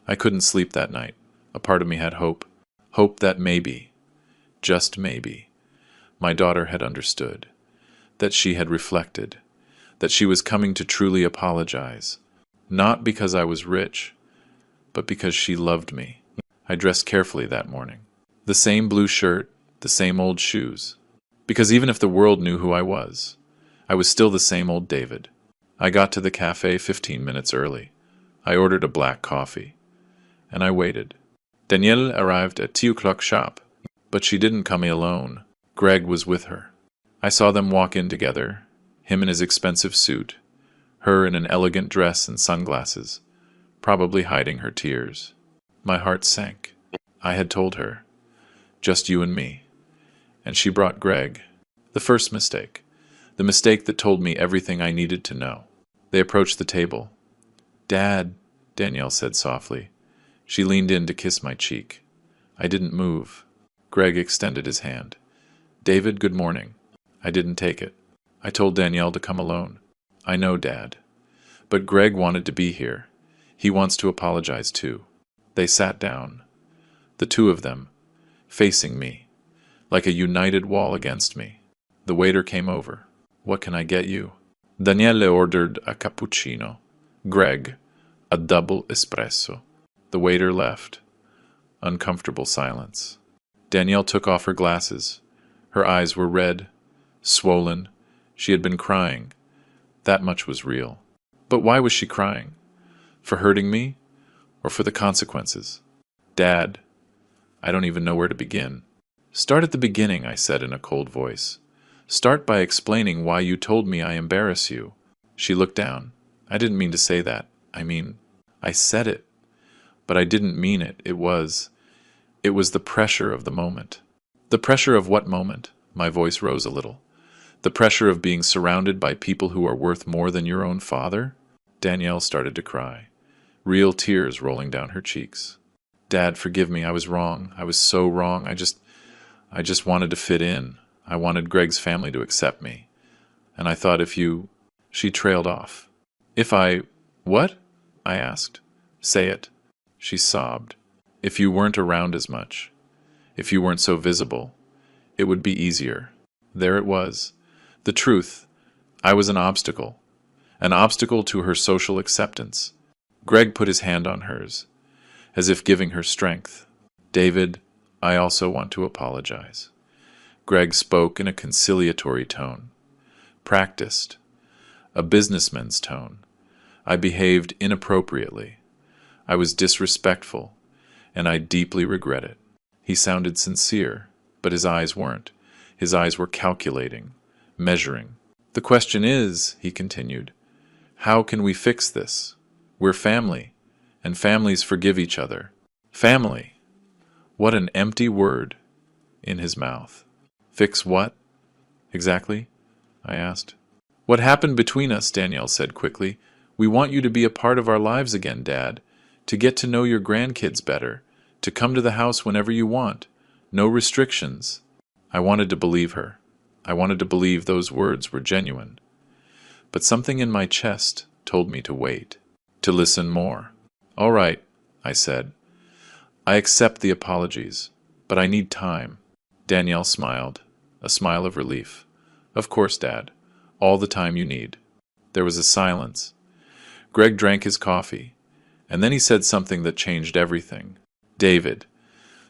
I couldn't sleep that night. A part of me had hope. Hope that maybe, just maybe, my daughter had understood. That she had reflected. That she was coming to truly apologize. Not because I was rich, but because she loved me. I dressed carefully that morning. The same blue shirt, the same old shoes. Because even if the world knew who I was still the same old David. I got to the cafe 15 minutes early. I ordered a black coffee. And I waited. Danielle arrived at 2 o'clock sharp, but she didn't come alone. Greg was with her. I saw them walk in together, him in his expensive suit, her in an elegant dress and sunglasses, probably hiding her tears. My heart sank. I had told her, just you and me. And she brought Greg. The first mistake. The mistake that told me everything I needed to know. They approached the table. Dad, Danielle said softly. She leaned in to kiss my cheek. I didn't move. Greg extended his hand. David, good morning. I didn't take it. I told Danielle to come alone. I know, Dad. But Greg wanted to be here. He wants to apologize too. They sat down. The two of them, facing me, like a united wall against me. The waiter came over. What can I get you? Danielle ordered a cappuccino. Greg, a double espresso. The waiter left. Uncomfortable silence. Danielle took off her glasses. Her eyes were red, swollen. She had been crying. That much was real. But why was she crying? For hurting me? Or for the consequences? Dad, I don't even know where to begin. Start at the beginning, I said in a cold voice. Start by explaining why you told me I embarrass you. She looked down. I didn't mean to say that. I said it. But I didn't mean it. It was the pressure of the moment. The pressure of what moment? My voice rose a little. The pressure of being surrounded by people who are worth more than your own father? Danielle started to cry, real tears rolling down her cheeks. Dad, forgive me. I was wrong. I was so wrong. I just wanted to fit in. I wanted Greg's family to accept me. And I thought if you... She trailed off. If I... What? I asked. Say it. She sobbed. If you weren't around as much, if you weren't so visible, it would be easier. There it was. The truth. I was an obstacle to her social acceptance. Greg put his hand on hers, as if giving her strength. David, I also want to apologize. Greg spoke in a conciliatory tone. Practiced. A businessman's tone. I behaved inappropriately. I was disrespectful, and I deeply regret it. He sounded sincere, but his eyes weren't. His eyes were calculating, measuring. The question is, he continued, how can we fix this? We're family, and families forgive each other. Family! What an empty word in his mouth. Fix what? Exactly? I asked. What happened between us, Danielle said quickly. We want you to be a part of our lives again, Dad. To get to know your grandkids better. To come to the house whenever you want. No restrictions. I wanted to believe her. I wanted to believe those words were genuine. But something in my chest told me to wait. To listen more. All right, I said. I accept the apologies, but I need time. Danielle smiled. A smile of relief. Of course, Dad. All the time you need. There was a silence. Greg drank his coffee, and then he said something that changed everything. David,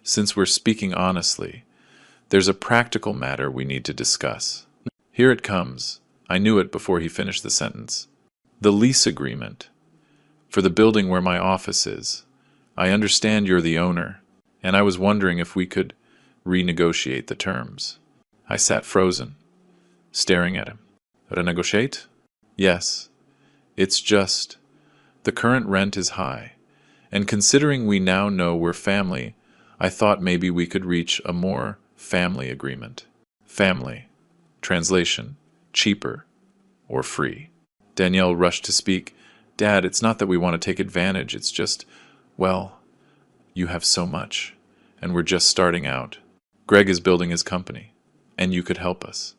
since we're speaking honestly, there's a practical matter we need to discuss. Here it comes. I knew it before he finished the sentence. The lease agreement for the building where my office is. I understand you're the owner, and I was wondering if we could renegotiate the terms. I sat frozen, staring at him. Renegotiate? Yes. It's just, the current rent is high, and considering we now know we're family, I thought maybe we could reach a more family agreement. Family. Translation. Cheaper. Or free. Danielle rushed to speak. Dad, it's not that we want to take advantage, it's just, well, you have so much, and we're just starting out. Greg is building his company, and you could help us.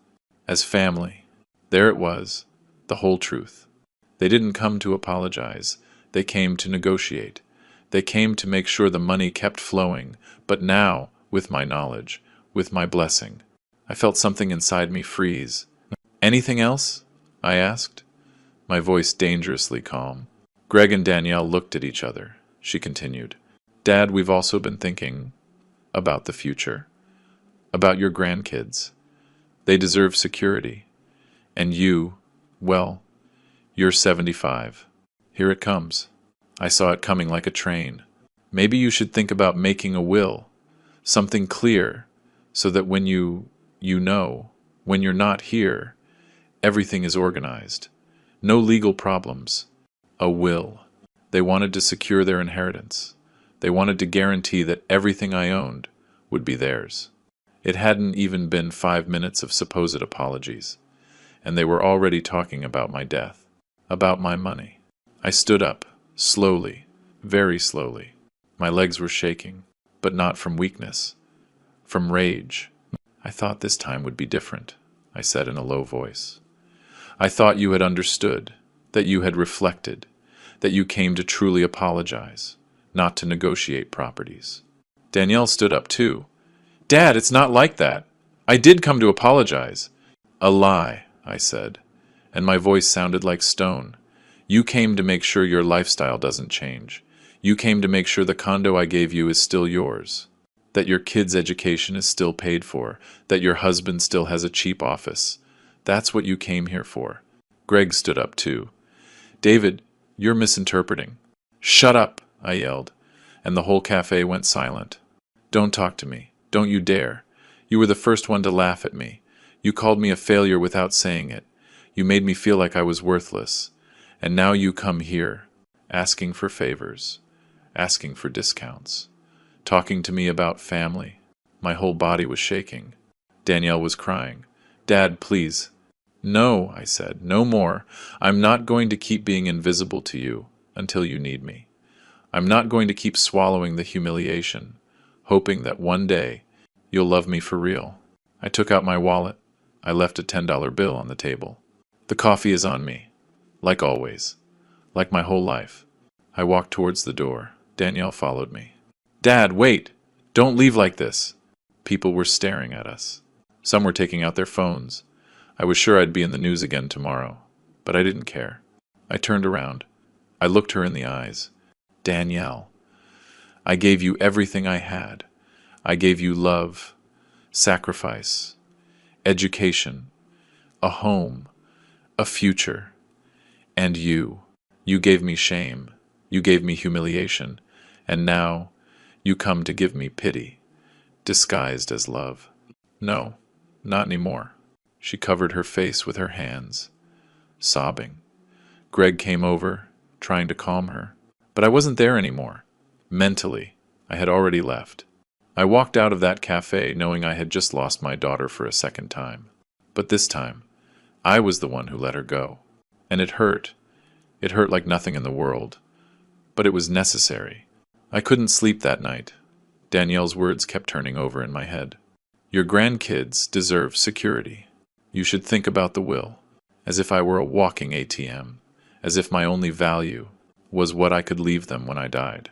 As family. There it was, the whole truth. They didn't come to apologize. They came to negotiate. They came to make sure the money kept flowing, but now, with my knowledge, with my blessing, I felt something inside me freeze. Anything else? I asked, my voice dangerously calm. Greg and Danielle looked at each other. She continued, Dad, we've also been thinking about the future, about your grandkids. They deserve security. And you, well, you're 75. Here it comes. I saw it coming like a train. Maybe you should think about making a will, something clear, so that when you know, when you're not here, everything is organized. No legal problems. A will. They wanted to secure their inheritance. They wanted to guarantee that everything I owned would be theirs. It hadn't even been 5 minutes of supposed apologies, and they were already talking about my death, about my money. I stood up, slowly, very slowly. My legs were shaking, but not from weakness, from rage. I thought this time would be different, I said in a low voice. I thought you had understood, that you had reflected, that you came to truly apologize, not to negotiate properties. Danielle stood up too. Dad, it's not like that. I did come to apologize. A lie, I said, and my voice sounded like stone. You came to make sure your lifestyle doesn't change. You came to make sure the condo I gave you is still yours, that your kid's education is still paid for, that your husband still has a cheap office. That's what you came here for. Greg stood up too. David, you're misinterpreting. Shut up, I yelled, and the whole cafe went silent. Don't talk to me. Don't you dare. You were the first one to laugh at me. You called me a failure without saying it. You made me feel like I was worthless. And now you come here, asking for favors, asking for discounts, talking to me about family. My whole body was shaking. Danielle was crying. Dad, please. No, I said, no more. I'm not going to keep being invisible to you until you need me. I'm not going to keep swallowing the humiliation, hoping that one day you'll love me for real. I took out my wallet. I left a $10 bill on the table. The coffee is on me, like always, like my whole life. I walked towards the door. Danielle followed me. Dad, wait! Don't leave like this! People were staring at us. Some were taking out their phones. I was sure I'd be in the news again tomorrow, but I didn't care. I turned around. I looked her in the eyes. Danielle, I gave you everything I had. I gave you love, sacrifice, education, a home, a future. And you gave me shame. You gave me humiliation. And now you come to give me pity, disguised as love. No, not anymore. She covered her face with her hands, sobbing. Greg came over, trying to calm her. But I wasn't there anymore. Mentally, I had already left. I walked out of that cafe knowing I had just lost my daughter for a second time. But this time, I was the one who let her go. And it hurt. It hurt like nothing in the world. But it was necessary. I couldn't sleep that night. Danielle's words kept turning over in my head. Your grandkids deserve security. You should think about the will, as if I were a walking ATM, as if my only value was what I could leave them when I died.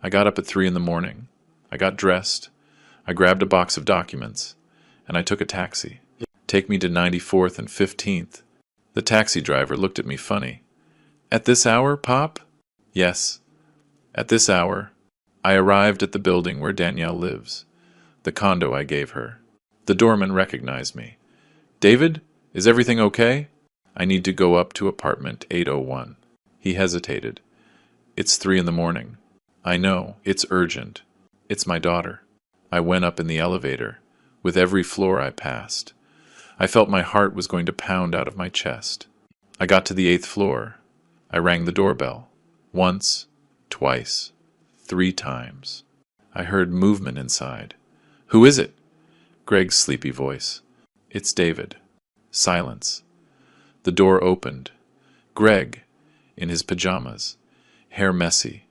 I got up at 3 a.m. I got dressed. I grabbed a box of documents, and I took a taxi. Take me to 94th and 15th. The taxi driver looked at me funny. At this hour, Pop? Yes, at this hour. I arrived at the building where Danielle lives, the condo I gave her. The doorman recognized me. David, is everything okay? I need to go up to apartment 801. He hesitated. It's 3 in the morning. I know, it's urgent. It's my daughter. I went up in the elevator. With every floor I passed, I felt my heart was going to pound out of my chest. I got to the 8th floor. I rang the doorbell. Once, twice, 3 times. I heard movement inside. Who is it? Greg's sleepy voice. It's David. Silence. The door opened. Greg, in his pajamas, hair messy,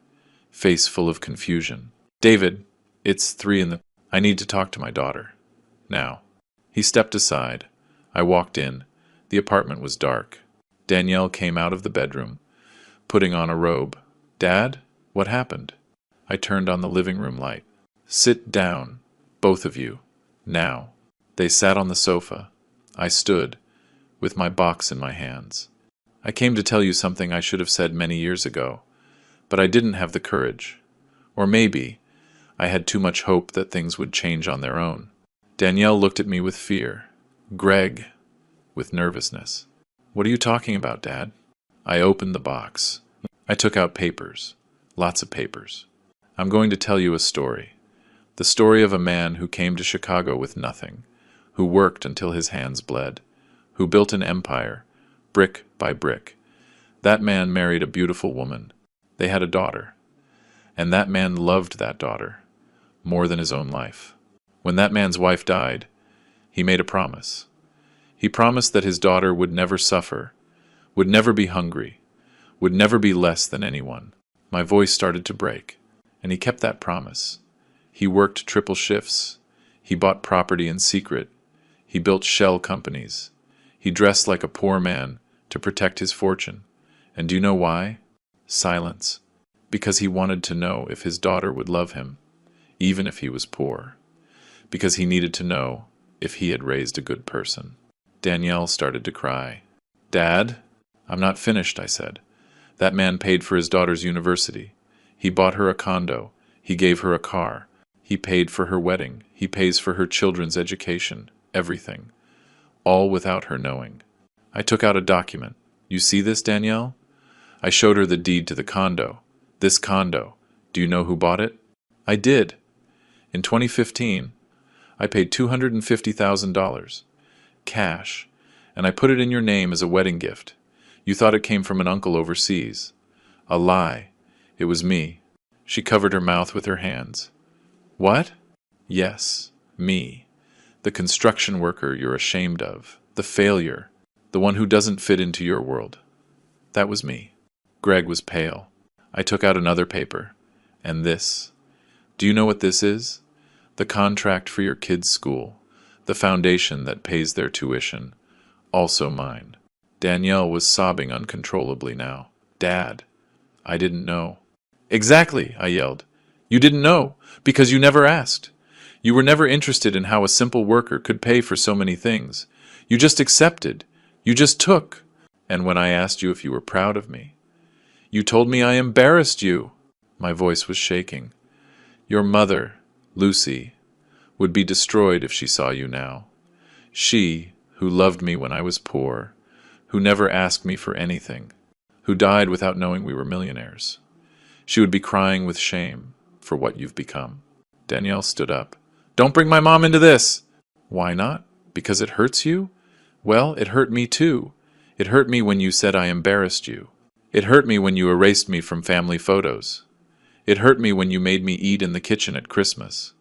face full of confusion. David, it's 3 in the... I need to talk to my daughter. Now. He stepped aside. I walked in. The apartment was dark. Danielle came out of the bedroom, putting on a robe. Dad, what happened? I turned on the living room light. Sit down, both of you, now. They sat on the sofa. I stood, with my box in my hands. I came to tell you something I should have said many years ago, but I didn't have the courage. Or maybe I had too much hope that things would change on their own. Danielle looked at me with fear. Greg, with nervousness. What are you talking about, Dad? I opened the box. I took out papers. Lots of papers. I'm going to tell you a story. The story of a man who came to Chicago with nothing, who worked until his hands bled, who built an empire, brick by brick. That man married a beautiful woman. They had a daughter. And that man loved that daughter more than his own life. When that man's wife died, he made a promise. He promised that his daughter would never suffer, would never be hungry, would never be less than anyone. My voice started to break, and he kept that promise. He worked triple shifts. He bought property in secret. He built shell companies. He dressed like a poor man to protect his fortune. And do you know why? Silence. Because he wanted to know if his daughter would love him, even if he was poor. Because he needed to know if he had raised a good person. Danielle started to cry. Dad? I'm not finished, I said. That man paid for his daughter's university. He bought her a condo. He gave her a car. He paid for her wedding. He pays for her children's education. Everything. All without her knowing. I took out a document. You see this, Danielle? I showed her the deed to the condo. This condo. Do you know who bought it? I did. In 2015, I paid $250,000. Cash. And I put it in your name as a wedding gift. You thought it came from an uncle overseas. A lie. It was me. She covered her mouth with her hands. What? Yes, me. The construction worker you're ashamed of. The failure. The one who doesn't fit into your world. That was me. Greg was pale. I took out another paper. And this. Do you know what this is? The contract for your kids' school. The foundation that pays their tuition. Also mine. Danielle was sobbing uncontrollably now. Dad, I didn't know. Exactly, I yelled. You didn't know, because you never asked. You were never interested in how a simple worker could pay for so many things. You just accepted. You just took. And when I asked you if you were proud of me, you told me I embarrassed you. My voice was shaking. Your mother, Lucy, would be destroyed if she saw you now. She, who loved me when I was poor, who never asked me for anything, who died without knowing we were millionaires. She would be crying with shame for what you've become. Danielle stood up. Don't bring my mom into this! Why not? Because it hurts you? Well, it hurt me too. It hurt me when you said I embarrassed you. It hurt me when you erased me from family photos. It hurt me when you made me eat in the kitchen at Christmas.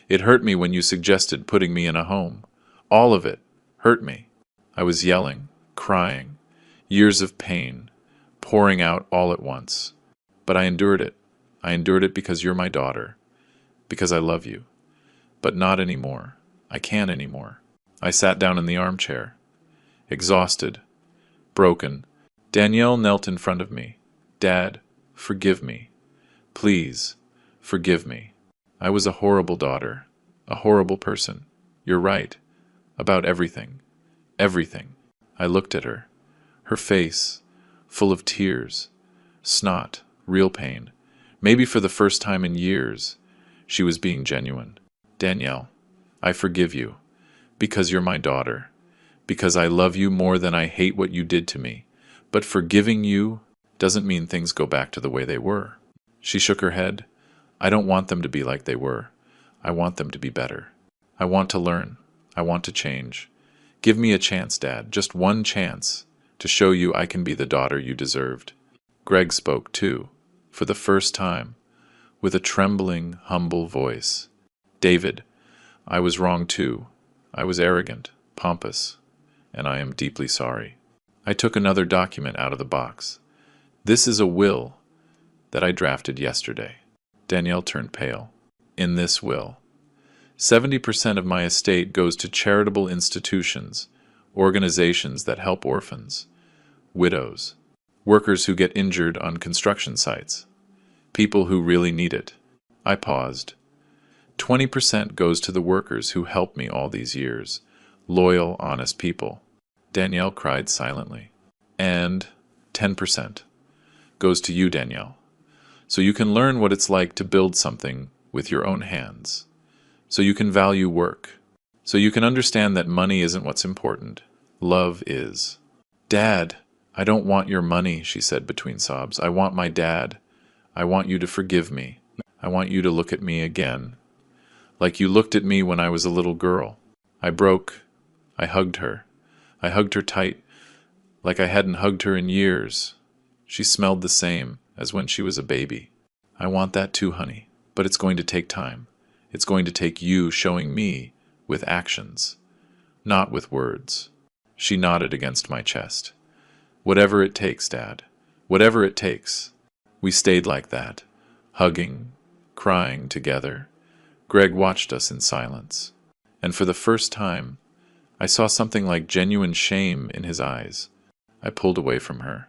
It hurt me when you suggested putting me in a home. All of it hurt me. I was yelling, crying, years of pain, pouring out all at once. But I endured it. I endured it because you're my daughter, because I love you. But not anymore. I can't anymore. I sat down in the armchair, exhausted, broken. Danielle knelt in front of me. Dad, forgive me. Please, forgive me. I was a horrible daughter, a horrible person. You're right. About everything. Everything. I looked at her. Her face, full of tears, snot, real pain. Maybe for the first time in years, she was being genuine. Danielle, I forgive you, because you're my daughter, because I love you more than I hate what you did to me. But forgiving you doesn't mean things go back to the way they were. She shook her head. I don't want them to be like they were. I want them to be better. I want to learn. I want to change. Give me a chance, Dad, just one chance, to show you I can be the daughter you deserved. Greg spoke, too, for the first time, with a trembling, humble voice. David, I was wrong, too. I was arrogant, pompous, and I am deeply sorry. I took another document out of the box. This is a will that I drafted yesterday. Danielle turned pale. In this will, 70% of my estate goes to charitable institutions, organizations that help orphans, widows, workers who get injured on construction sites, people who really need it. I paused. 20% goes to the workers who helped me all these years, loyal, honest people. Danielle cried silently. And 10% goes to you, Danielle, so you can learn what it's like to build something with your own hands, so you can value work, so you can understand that money isn't what's important. Love is. Dad, I don't want your money, she said between sobs. I want my dad. I want you to forgive me. I want you to look at me again, like you looked at me when I was a little girl. I broke. I hugged her. I hugged her tight, like I hadn't hugged her in years. She smelled the same as when she was a baby. I want that too, honey, but it's going to take time. It's going to take you showing me with actions, not with words. She nodded against my chest. Whatever it takes, Dad. Whatever it takes. We stayed like that, hugging, crying together. Greg watched us in silence, and for the first time, I saw something like genuine shame in his eyes. I pulled away from her.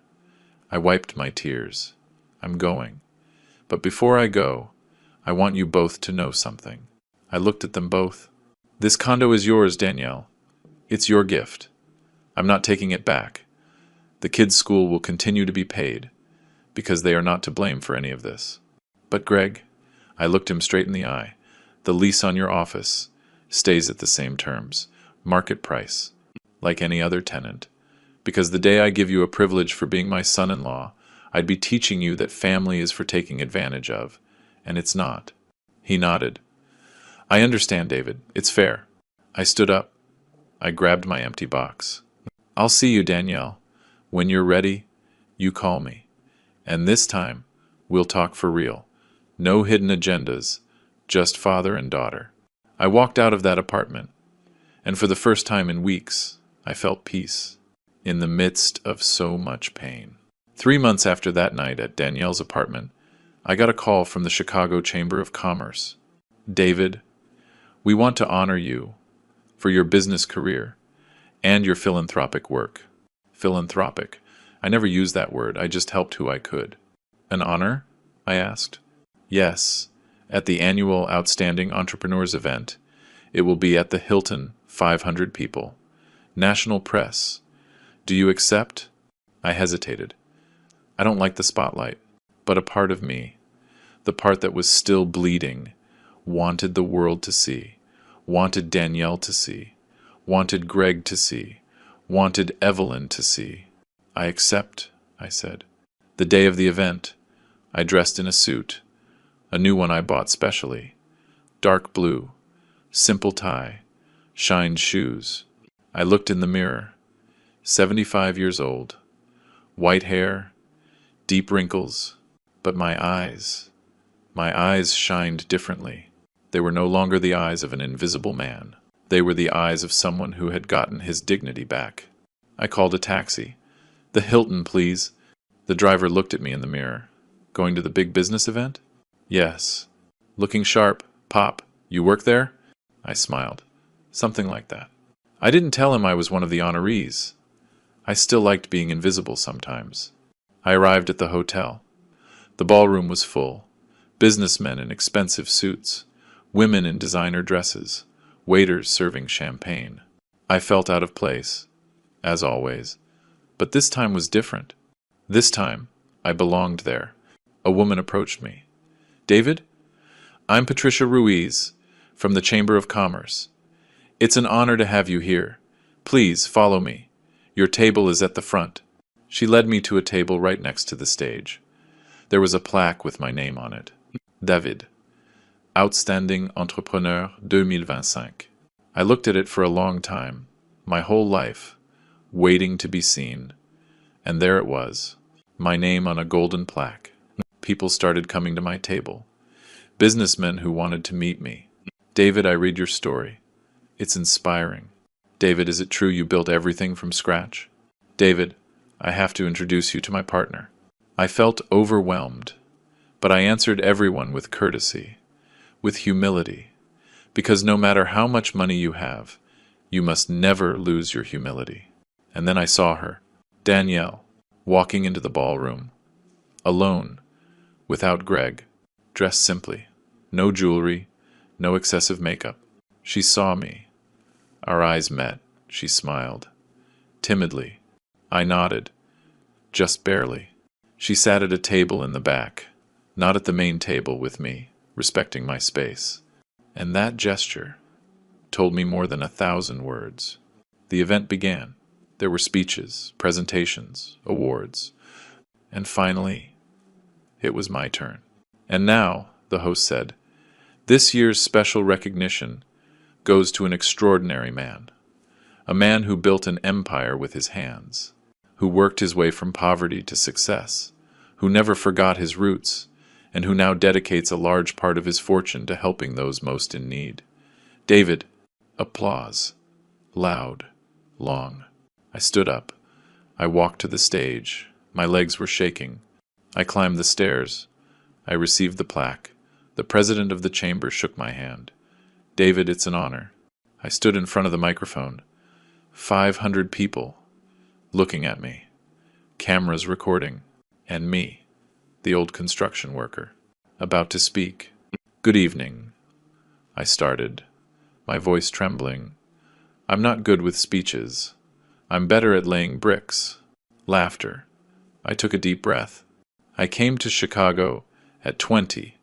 I wiped my tears. I'm going. But before I go, I want you both to know something. I looked at them both. This condo is yours, Danielle. It's your gift. I'm not taking it back. The kids' school will continue to be paid, because they are not to blame for any of this. But Greg, I looked him straight in the eye, the lease on your office stays at the same terms, market price, like any other tenant. Because the day I give you a privilege for being my son-in-law, I'd be teaching you that family is for taking advantage of, and it's not. He nodded. I understand, David. It's fair. I stood up. I grabbed my empty box. I'll see you, Danielle. When you're ready, you call me. And this time, we'll talk for real. No hidden agendas, just father and daughter. I walked out of that apartment, and for the first time in weeks, I felt peace, in the midst of so much pain. 3 months after that night at Danielle's apartment, I got a call from the Chicago Chamber of Commerce. David, we want to honor you for your business career and your philanthropic work. Philanthropic. I never used that word. I just helped who I could. An honor? I asked. Yes, at the annual Outstanding Entrepreneurs event. It will be at the Hilton, 500 people. National press. Do you accept? I hesitated. I don't like the spotlight, but a part of me, the part that was still bleeding, wanted the world to see, wanted Danielle to see, wanted Greg to see, wanted Evelyn to see. I accept, I said. The day of the event, I dressed in a suit, a new one I bought specially, dark blue, simple tie, shined shoes. I looked in the mirror, 75 years old, white hair, deep wrinkles, but my eyes shined differently. They were no longer the eyes of an invisible man. They were the eyes of someone who had gotten his dignity back. I called a taxi. The Hilton, please. The driver looked at me in the mirror. Going to the big business event? Yes. Looking sharp. Pop, you work there? I smiled. Something like that. I didn't tell him I was one of the honorees. I still liked being invisible sometimes. I arrived at the hotel. The ballroom was full. Businessmen in expensive suits, women in designer dresses, waiters serving champagne. I felt out of place, as always, But this time was different. This time, I belonged there. A woman approached me. David, I'm Patricia Ruiz, from the Chamber of Commerce. It's an honor to have you here. Please follow me. Your table is at the front. She led me to a table right next to the stage. There was a plaque with my name on it. David, Outstanding Entrepreneur 2025. I looked at it for a long time, my whole life, waiting to be seen. And there it was, my name on a golden plaque. People started coming to my table. Businessmen who wanted to meet me. David, I read your story. It's inspiring. David, is it true you built everything from scratch? David, I have to introduce you to my partner. I felt overwhelmed, but I answered everyone with courtesy, with humility, because no matter how much money you have, you must never lose your humility. And then I saw her, Danielle, walking into the ballroom, alone, without Greg, dressed simply, no jewelry, no excessive makeup. She saw me. Our eyes met. She smiled. Timidly. I nodded. Just barely. She sat at a table in the back, not at the main table with me, respecting my space. And that gesture told me more than 1,000 words. The event began. There were speeches, presentations, awards. And finally, it was my turn. And now, the host said, this year's special recognition goes to an extraordinary man. A man who built an empire with his hands, who worked his way from poverty to success, who never forgot his roots, and who now dedicates a large part of his fortune to helping those most in need. David, applause. Loud, long. I stood up. I walked to the stage. My legs were shaking. I climbed the stairs. I received the plaque. The president of the chamber shook my hand. David, it's an honor. I stood in front of the microphone. 500 people looking at me. Cameras recording. And me, the old construction worker, about to speak. Good evening. I started, my voice trembling. I'm not good with speeches. I'm better at laying bricks. Laughter. I took a deep breath. I came to Chicago at 20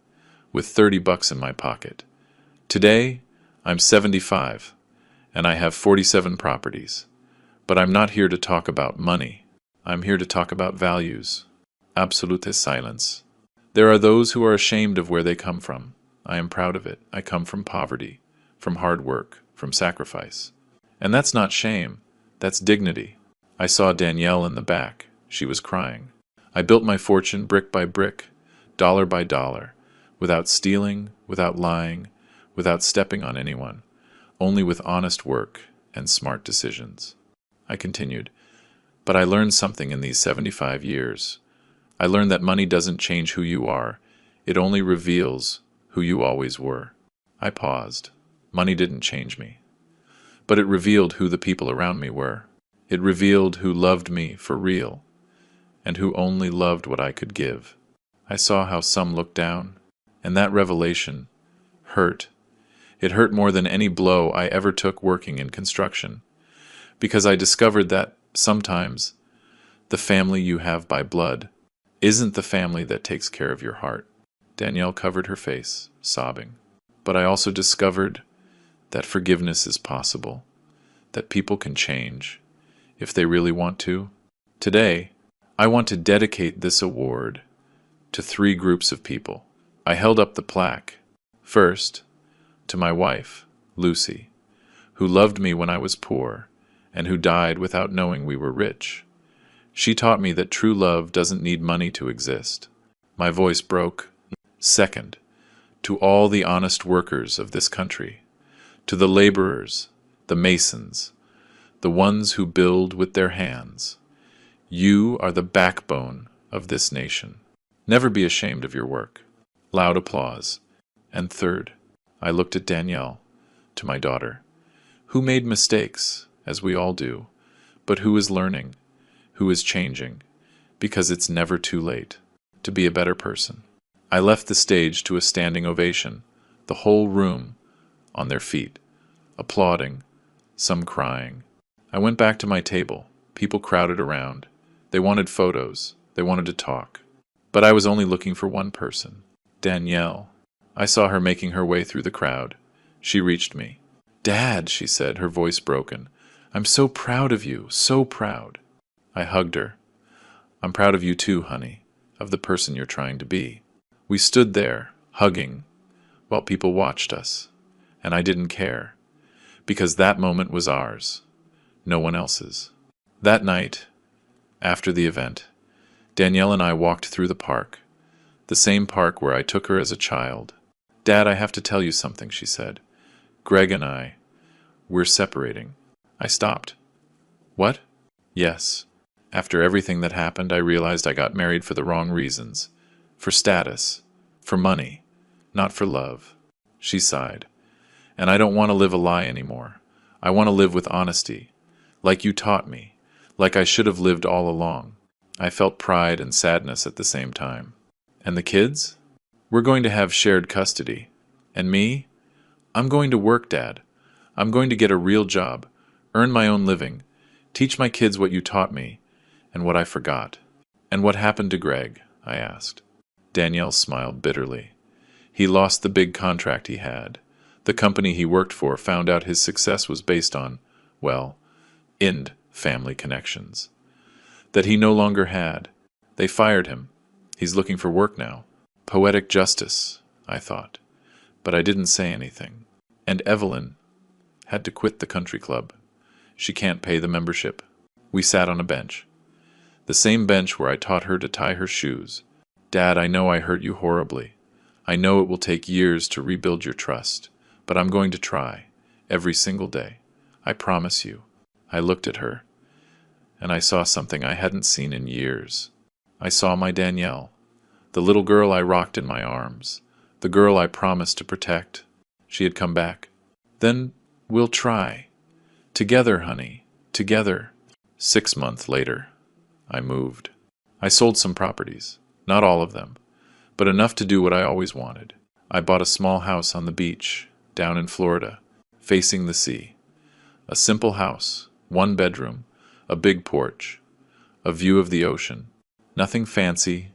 with $30 in my pocket. Today, I'm 75, and I have 47 properties. But I'm not here to talk about money. I'm here to talk about values. Absolute silence. There are those who are ashamed of where they come from. I am proud of it. I come from poverty, from hard work, from sacrifice. And that's not shame. That's dignity. I saw Danielle in the back. She was crying. I built my fortune brick by brick, dollar by dollar, without stealing, without lying, without stepping on anyone, only with honest work and smart decisions. I continued, but I learned something in these 75 years. I learned that money doesn't change who you are. It only reveals who you always were. I paused. Money didn't change me. But it revealed who the people around me were. It revealed who loved me for real, and who only loved what I could give. I saw how some looked down, and that revelation hurt. It hurt more than any blow I ever took working in construction, because I discovered that sometimes the family you have by blood isn't the family that takes care of your heart. Danielle covered her face, sobbing. But I also discovered that forgiveness is possible, that people can change, if they really want to. Today, I want to dedicate this award to 3 groups of people. I held up the plaque. First, to my wife, Lucy, who loved me when I was poor, and who died without knowing we were rich. She taught me that true love doesn't need money to exist. My voice broke. Second, to all the honest workers of this country, to the laborers, the masons, the ones who build with their hands. You are the backbone of this nation. Never be ashamed of your work. Loud applause. And third, I looked at Danielle, to my daughter, who made mistakes, as we all do, but who is learning, who is changing, because it's never too late to be a better person. I left the stage to a standing ovation, the whole room on their feet, applauding, some crying. I went back to my table. People crowded around. They wanted photos. They wanted to talk. But I was only looking for one person. Danielle. I saw her making her way through the crowd. She reached me. "Dad," she said, her voice broken. "I'm so proud of you, so proud." I hugged her. "I'm proud of you too, honey, of the person you're trying to be." We stood there, hugging, while people watched us. And I didn't care, because that moment was ours, no one else's. That night, after the event, Danielle and I walked through the park, the same park where I took her as a child. "Dad, I have to tell you something," she said. "Greg and we're separating." I stopped. "What?" "Yes. After everything that happened, I realized I got married for the wrong reasons. For status. For money. Not for love." She sighed. "And I don't want to live a lie anymore. I want to live with honesty. Like you taught me. Like I should have lived all along." I felt pride and sadness at the same time. "And the kids? We're going to have shared custody. And me? I'm going to work, Dad. I'm going to get a real job, earn my own living, teach my kids what you taught me, and what I forgot." "And what happened to Greg?" I asked. Danielle smiled bitterly. "He lost the big contract he had. The company he worked for found out his success was based on, well, family connections. That he no longer had. They fired him. He's looking for work now. Poetic justice, I thought. But I didn't say anything. And Evelyn had to quit the country club. She can't pay the membership." We sat on a bench. The same bench where I taught her to tie her shoes. "Dad, I know I hurt you horribly. I know it will take years to rebuild your trust. But I'm going to try. Every single day. I promise you." I looked at her, and I saw something I hadn't seen in years. I saw my Danielle, the little girl I rocked in my arms, the girl I promised to protect. She had come back. "Then we'll try. Together, honey. Together." 6 months later, I moved. I sold some properties. Not all of them, but enough to do what I always wanted. I bought a small house on the beach, down in Florida, facing the sea. A simple house, 1 bedroom, a big porch, a view of the ocean. Nothing fancy,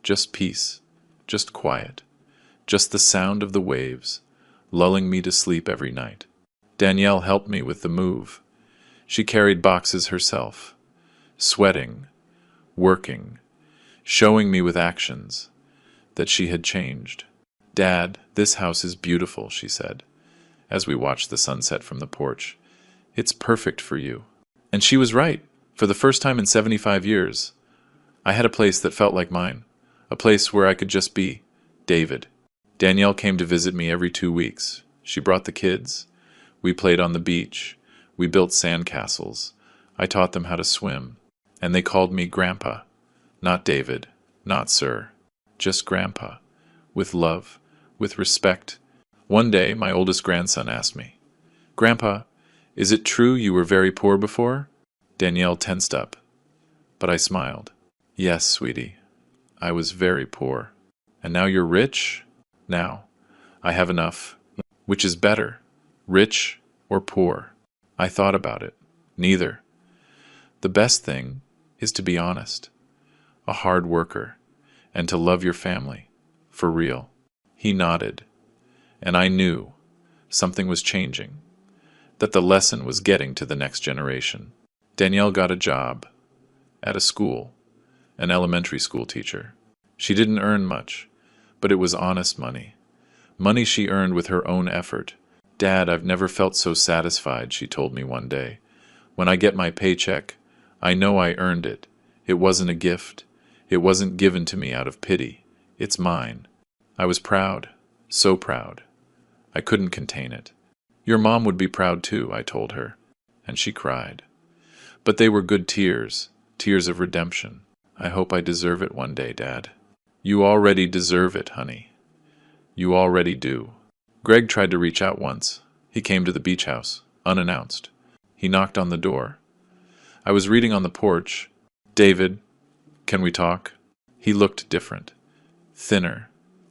just peace, just quiet, just the sound of the waves, lulling me to sleep every night. Danielle helped me with the move. She carried boxes herself, sweating, working, showing me with actions that she had changed. "Dad, this house is beautiful," she said, as we watched the sunset from the porch. "It's perfect for you." And she was right. For the first time in 75 years, I had a place that felt like mine, a place where I could just be David. Danielle came to visit me every 2 weeks. She brought the kids. We played on the beach. We built sandcastles. I taught them how to swim. And they called me Grandpa. Not David, not Sir, just Grandpa, with love, with respect. One day, my oldest grandson asked me, "Grandpa, is it true you were very poor before?" Danielle tensed up, but I smiled. "Yes, sweetie, I was very poor. And now you're rich? Now, I have enough. Which is better, rich or poor?" I thought about it. Neither. The best thing is to be honest, a hard worker, and to love your family, for real. He nodded, and I knew something was changing, that the lesson was getting to the next generation. Danielle got a job at a school, an elementary school teacher. She didn't earn much, but it was honest money. Money she earned with her own effort. "Dad, I've never felt so satisfied," she told me one day. "When I get my paycheck, I know I earned it. It wasn't a gift. It wasn't given to me out of pity. It's mine." I was proud, so proud. I couldn't contain it. "Your mom would be proud too," I told her, and she cried. But they were good tears, tears of redemption. "I hope I deserve it one day, Dad." "You already deserve it, honey. You already do." Greg tried to reach out once. He came to the beach house, unannounced. He knocked on the door. I was reading on the porch. "David, can we talk?" He looked different. Thinner,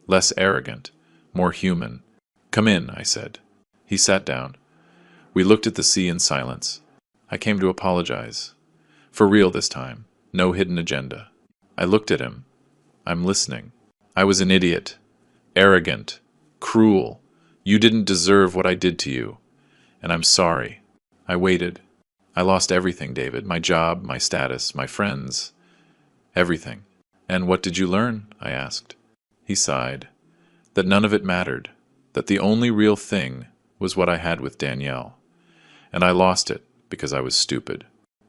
less arrogant, more human. "Come in," I said. He sat down. We looked at the sea in silence. I came to apologize For real this time. No hidden agenda. I looked at him. I'm listening. I was an idiot. Arrogant. Cruel. You didn't deserve what I did to you. And I'm sorry. I waited. I lost everything, David. My job, my status, my friends. Everything. And what did you learn? I asked. He sighed. That none of it mattered. That the only real thing was what I had with Danielle. And I lost it because I was stupid.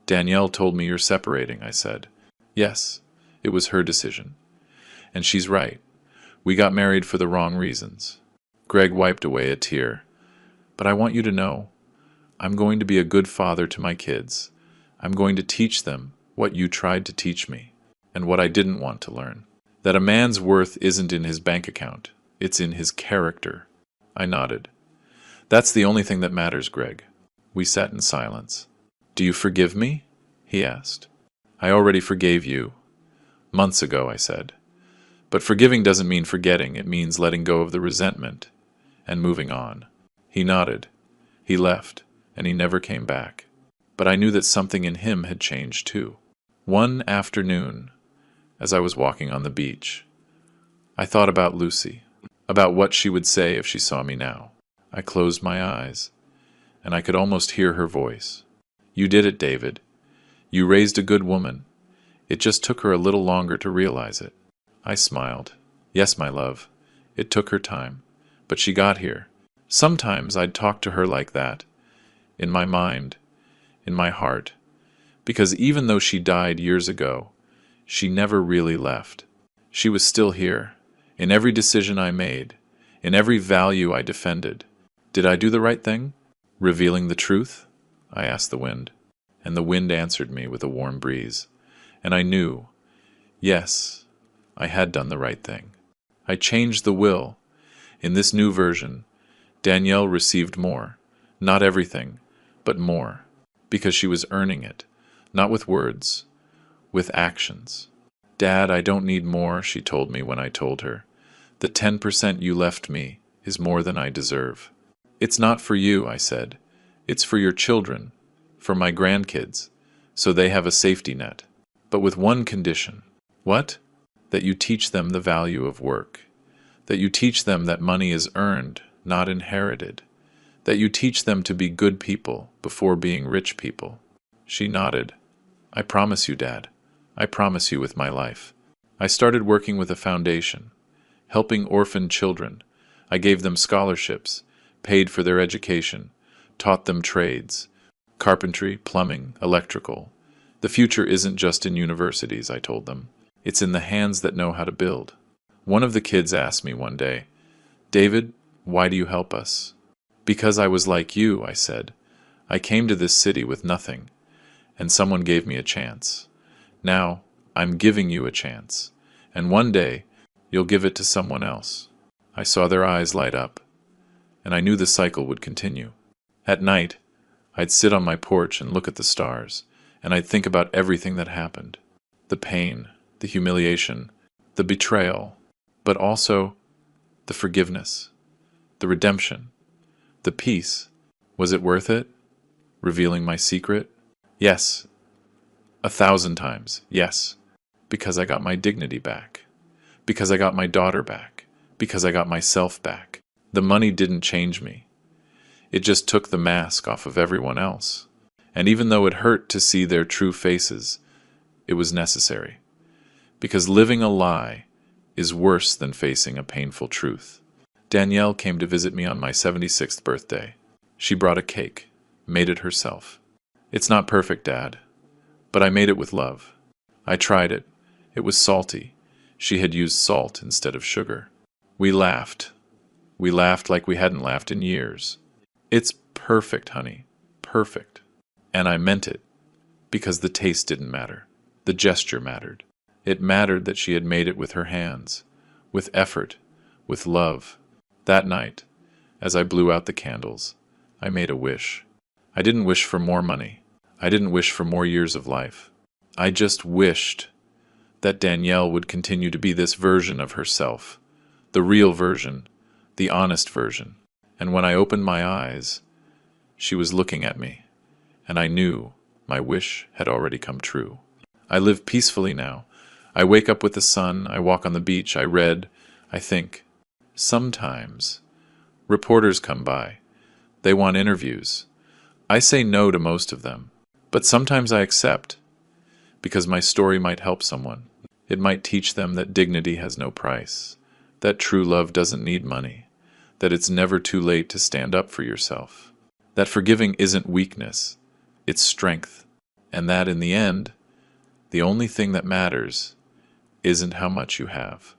Danielle told me you're separating, I said. Yes, it was her decision. And she's right. We got married for the wrong reasons. Greg wiped away a tear. But I want you to know, I'm going to be a good father to my kids. I'm going to teach them what you tried to teach me, and what I didn't want to learn. That a man's worth isn't in his bank account. It's in his character. I nodded. That's the only thing that matters, Greg. We sat in silence. Do you forgive me? He asked. I already forgave you. Months ago, I said. But forgiving doesn't mean forgetting. It means letting go of the resentment and moving on. He nodded. He left, and he never came back. But I knew that something in him had changed too. One afternoon, as I was walking on the beach, I thought about Lucy, about what she would say if she saw me now. I closed my eyes, and I could almost hear her voice. You did it, David. You raised a good woman. It just took her a little longer to realize it. I smiled. Yes, my love. It took her time, but she got here. Sometimes I'd talk to her like that, in my mind, in my heart, because even though she died years ago, she never really left. She was still here, in every decision I made, in every value I defended. Did I do the right thing? Revealing the truth? I asked the wind, and the wind answered me with a warm breeze. And I knew, yes, I had done the right thing. I changed the will. In this new version, Danielle received more, not everything, but more, because she was earning it, not with words, with actions. Dad, I don't need more, she told me when I told her. The 10% you left me is more than I deserve. It's not for you, I said. It's for your children, for my grandkids, so they have a safety net. But with one condition. What? That you teach them the value of work. That you teach them that money is earned, not inherited. That you teach them to be good people before being rich people. She nodded. I promise you, Dad. I promise you with my life. I started working with a foundation, helping orphaned children. I gave them scholarships, paid for their education, taught them trades, carpentry, plumbing, electrical. The future isn't just in universities, I told them. It's in the hands that know how to build. One of the kids asked me one day, David, why do you help us? Because I was like you, I said. I came to this city with nothing, and someone gave me a chance. Now, I'm giving you a chance, and one day, you'll give it to someone else. I saw their eyes light up, and I knew the cycle would continue. At night, I'd sit on my porch and look at the stars, and I'd think about everything that happened. The pain, the humiliation, the betrayal, but also the forgiveness, the redemption, the peace. Was it worth it? Revealing my secret? Yes. 1,000 times, yes. Because I got my dignity back. Because I got my daughter back. Because I got myself back. The money didn't change me. It just took the mask off of everyone else. And even though it hurt to see their true faces, it was necessary. Because living a lie is worse than facing a painful truth. Danielle came to visit me on my 76th birthday. She brought a cake, made it herself. It's not perfect, Dad, but I made it with love. I tried it. It was salty. She had used salt instead of sugar. We laughed. We laughed like we hadn't laughed in years. It's perfect, honey. Perfect. And I meant it, because the taste didn't matter. The gesture mattered. It mattered that she had made it with her hands, with effort, with love. That night, as I blew out the candles, I made a wish. I didn't wish for more money. I didn't wish for more years of life. I just wished that Danielle would continue to be this version of herself, the real version, the honest version. And when I opened my eyes, she was looking at me, and I knew My wish had already come true. I live peacefully now. I wake up with the sun, I walk on the beach, I read, I think. Sometimes reporters come by. They want interviews. I say no to most of them, but sometimes I accept, because my story might help someone. It might teach them that dignity has no price, that true love doesn't need money, that it's never too late to stand up for yourself, that forgiving isn't weakness, it's strength, and that in the end, the only thing that matters isn't how much you have.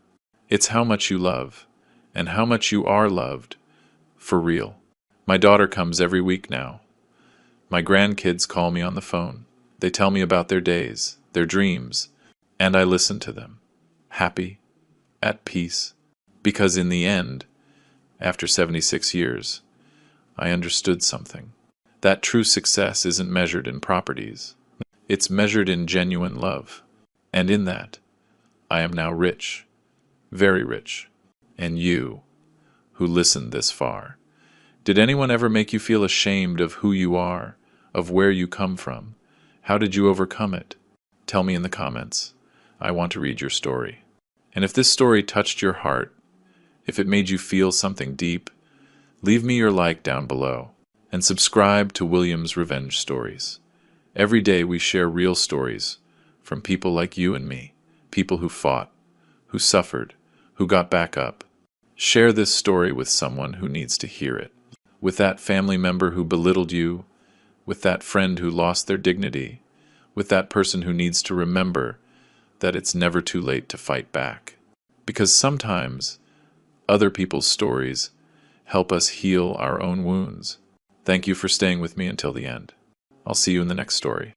It's how much you love, and how much you are loved, for real. My daughter comes every week now. My grandkids call me on the phone. They tell me about their days, their dreams, and I listen to them, happy, at peace, because in the end, after 76 years, I understood something. That true success isn't measured in properties. It's measured in genuine love. And in that, I am now rich, very rich. And you, who listened this far, did anyone ever make you feel ashamed of who you are, of where you come from? How did you overcome it? Tell me in the comments. I want to read your story. And if this story touched your heart, if it made you feel something deep, leave me your like down below and subscribe to William's Revenge Stories. Every day we share real stories from people like you and me, people who fought, who suffered, who got back up. Share this story with someone who needs to hear it, with that family member who belittled you, with that friend who lost their dignity, with that person who needs to remember that it's never too late to fight back. Because sometimes other people's stories help us heal our own wounds. Thank you for staying with me until the end. I'll see you in the next story.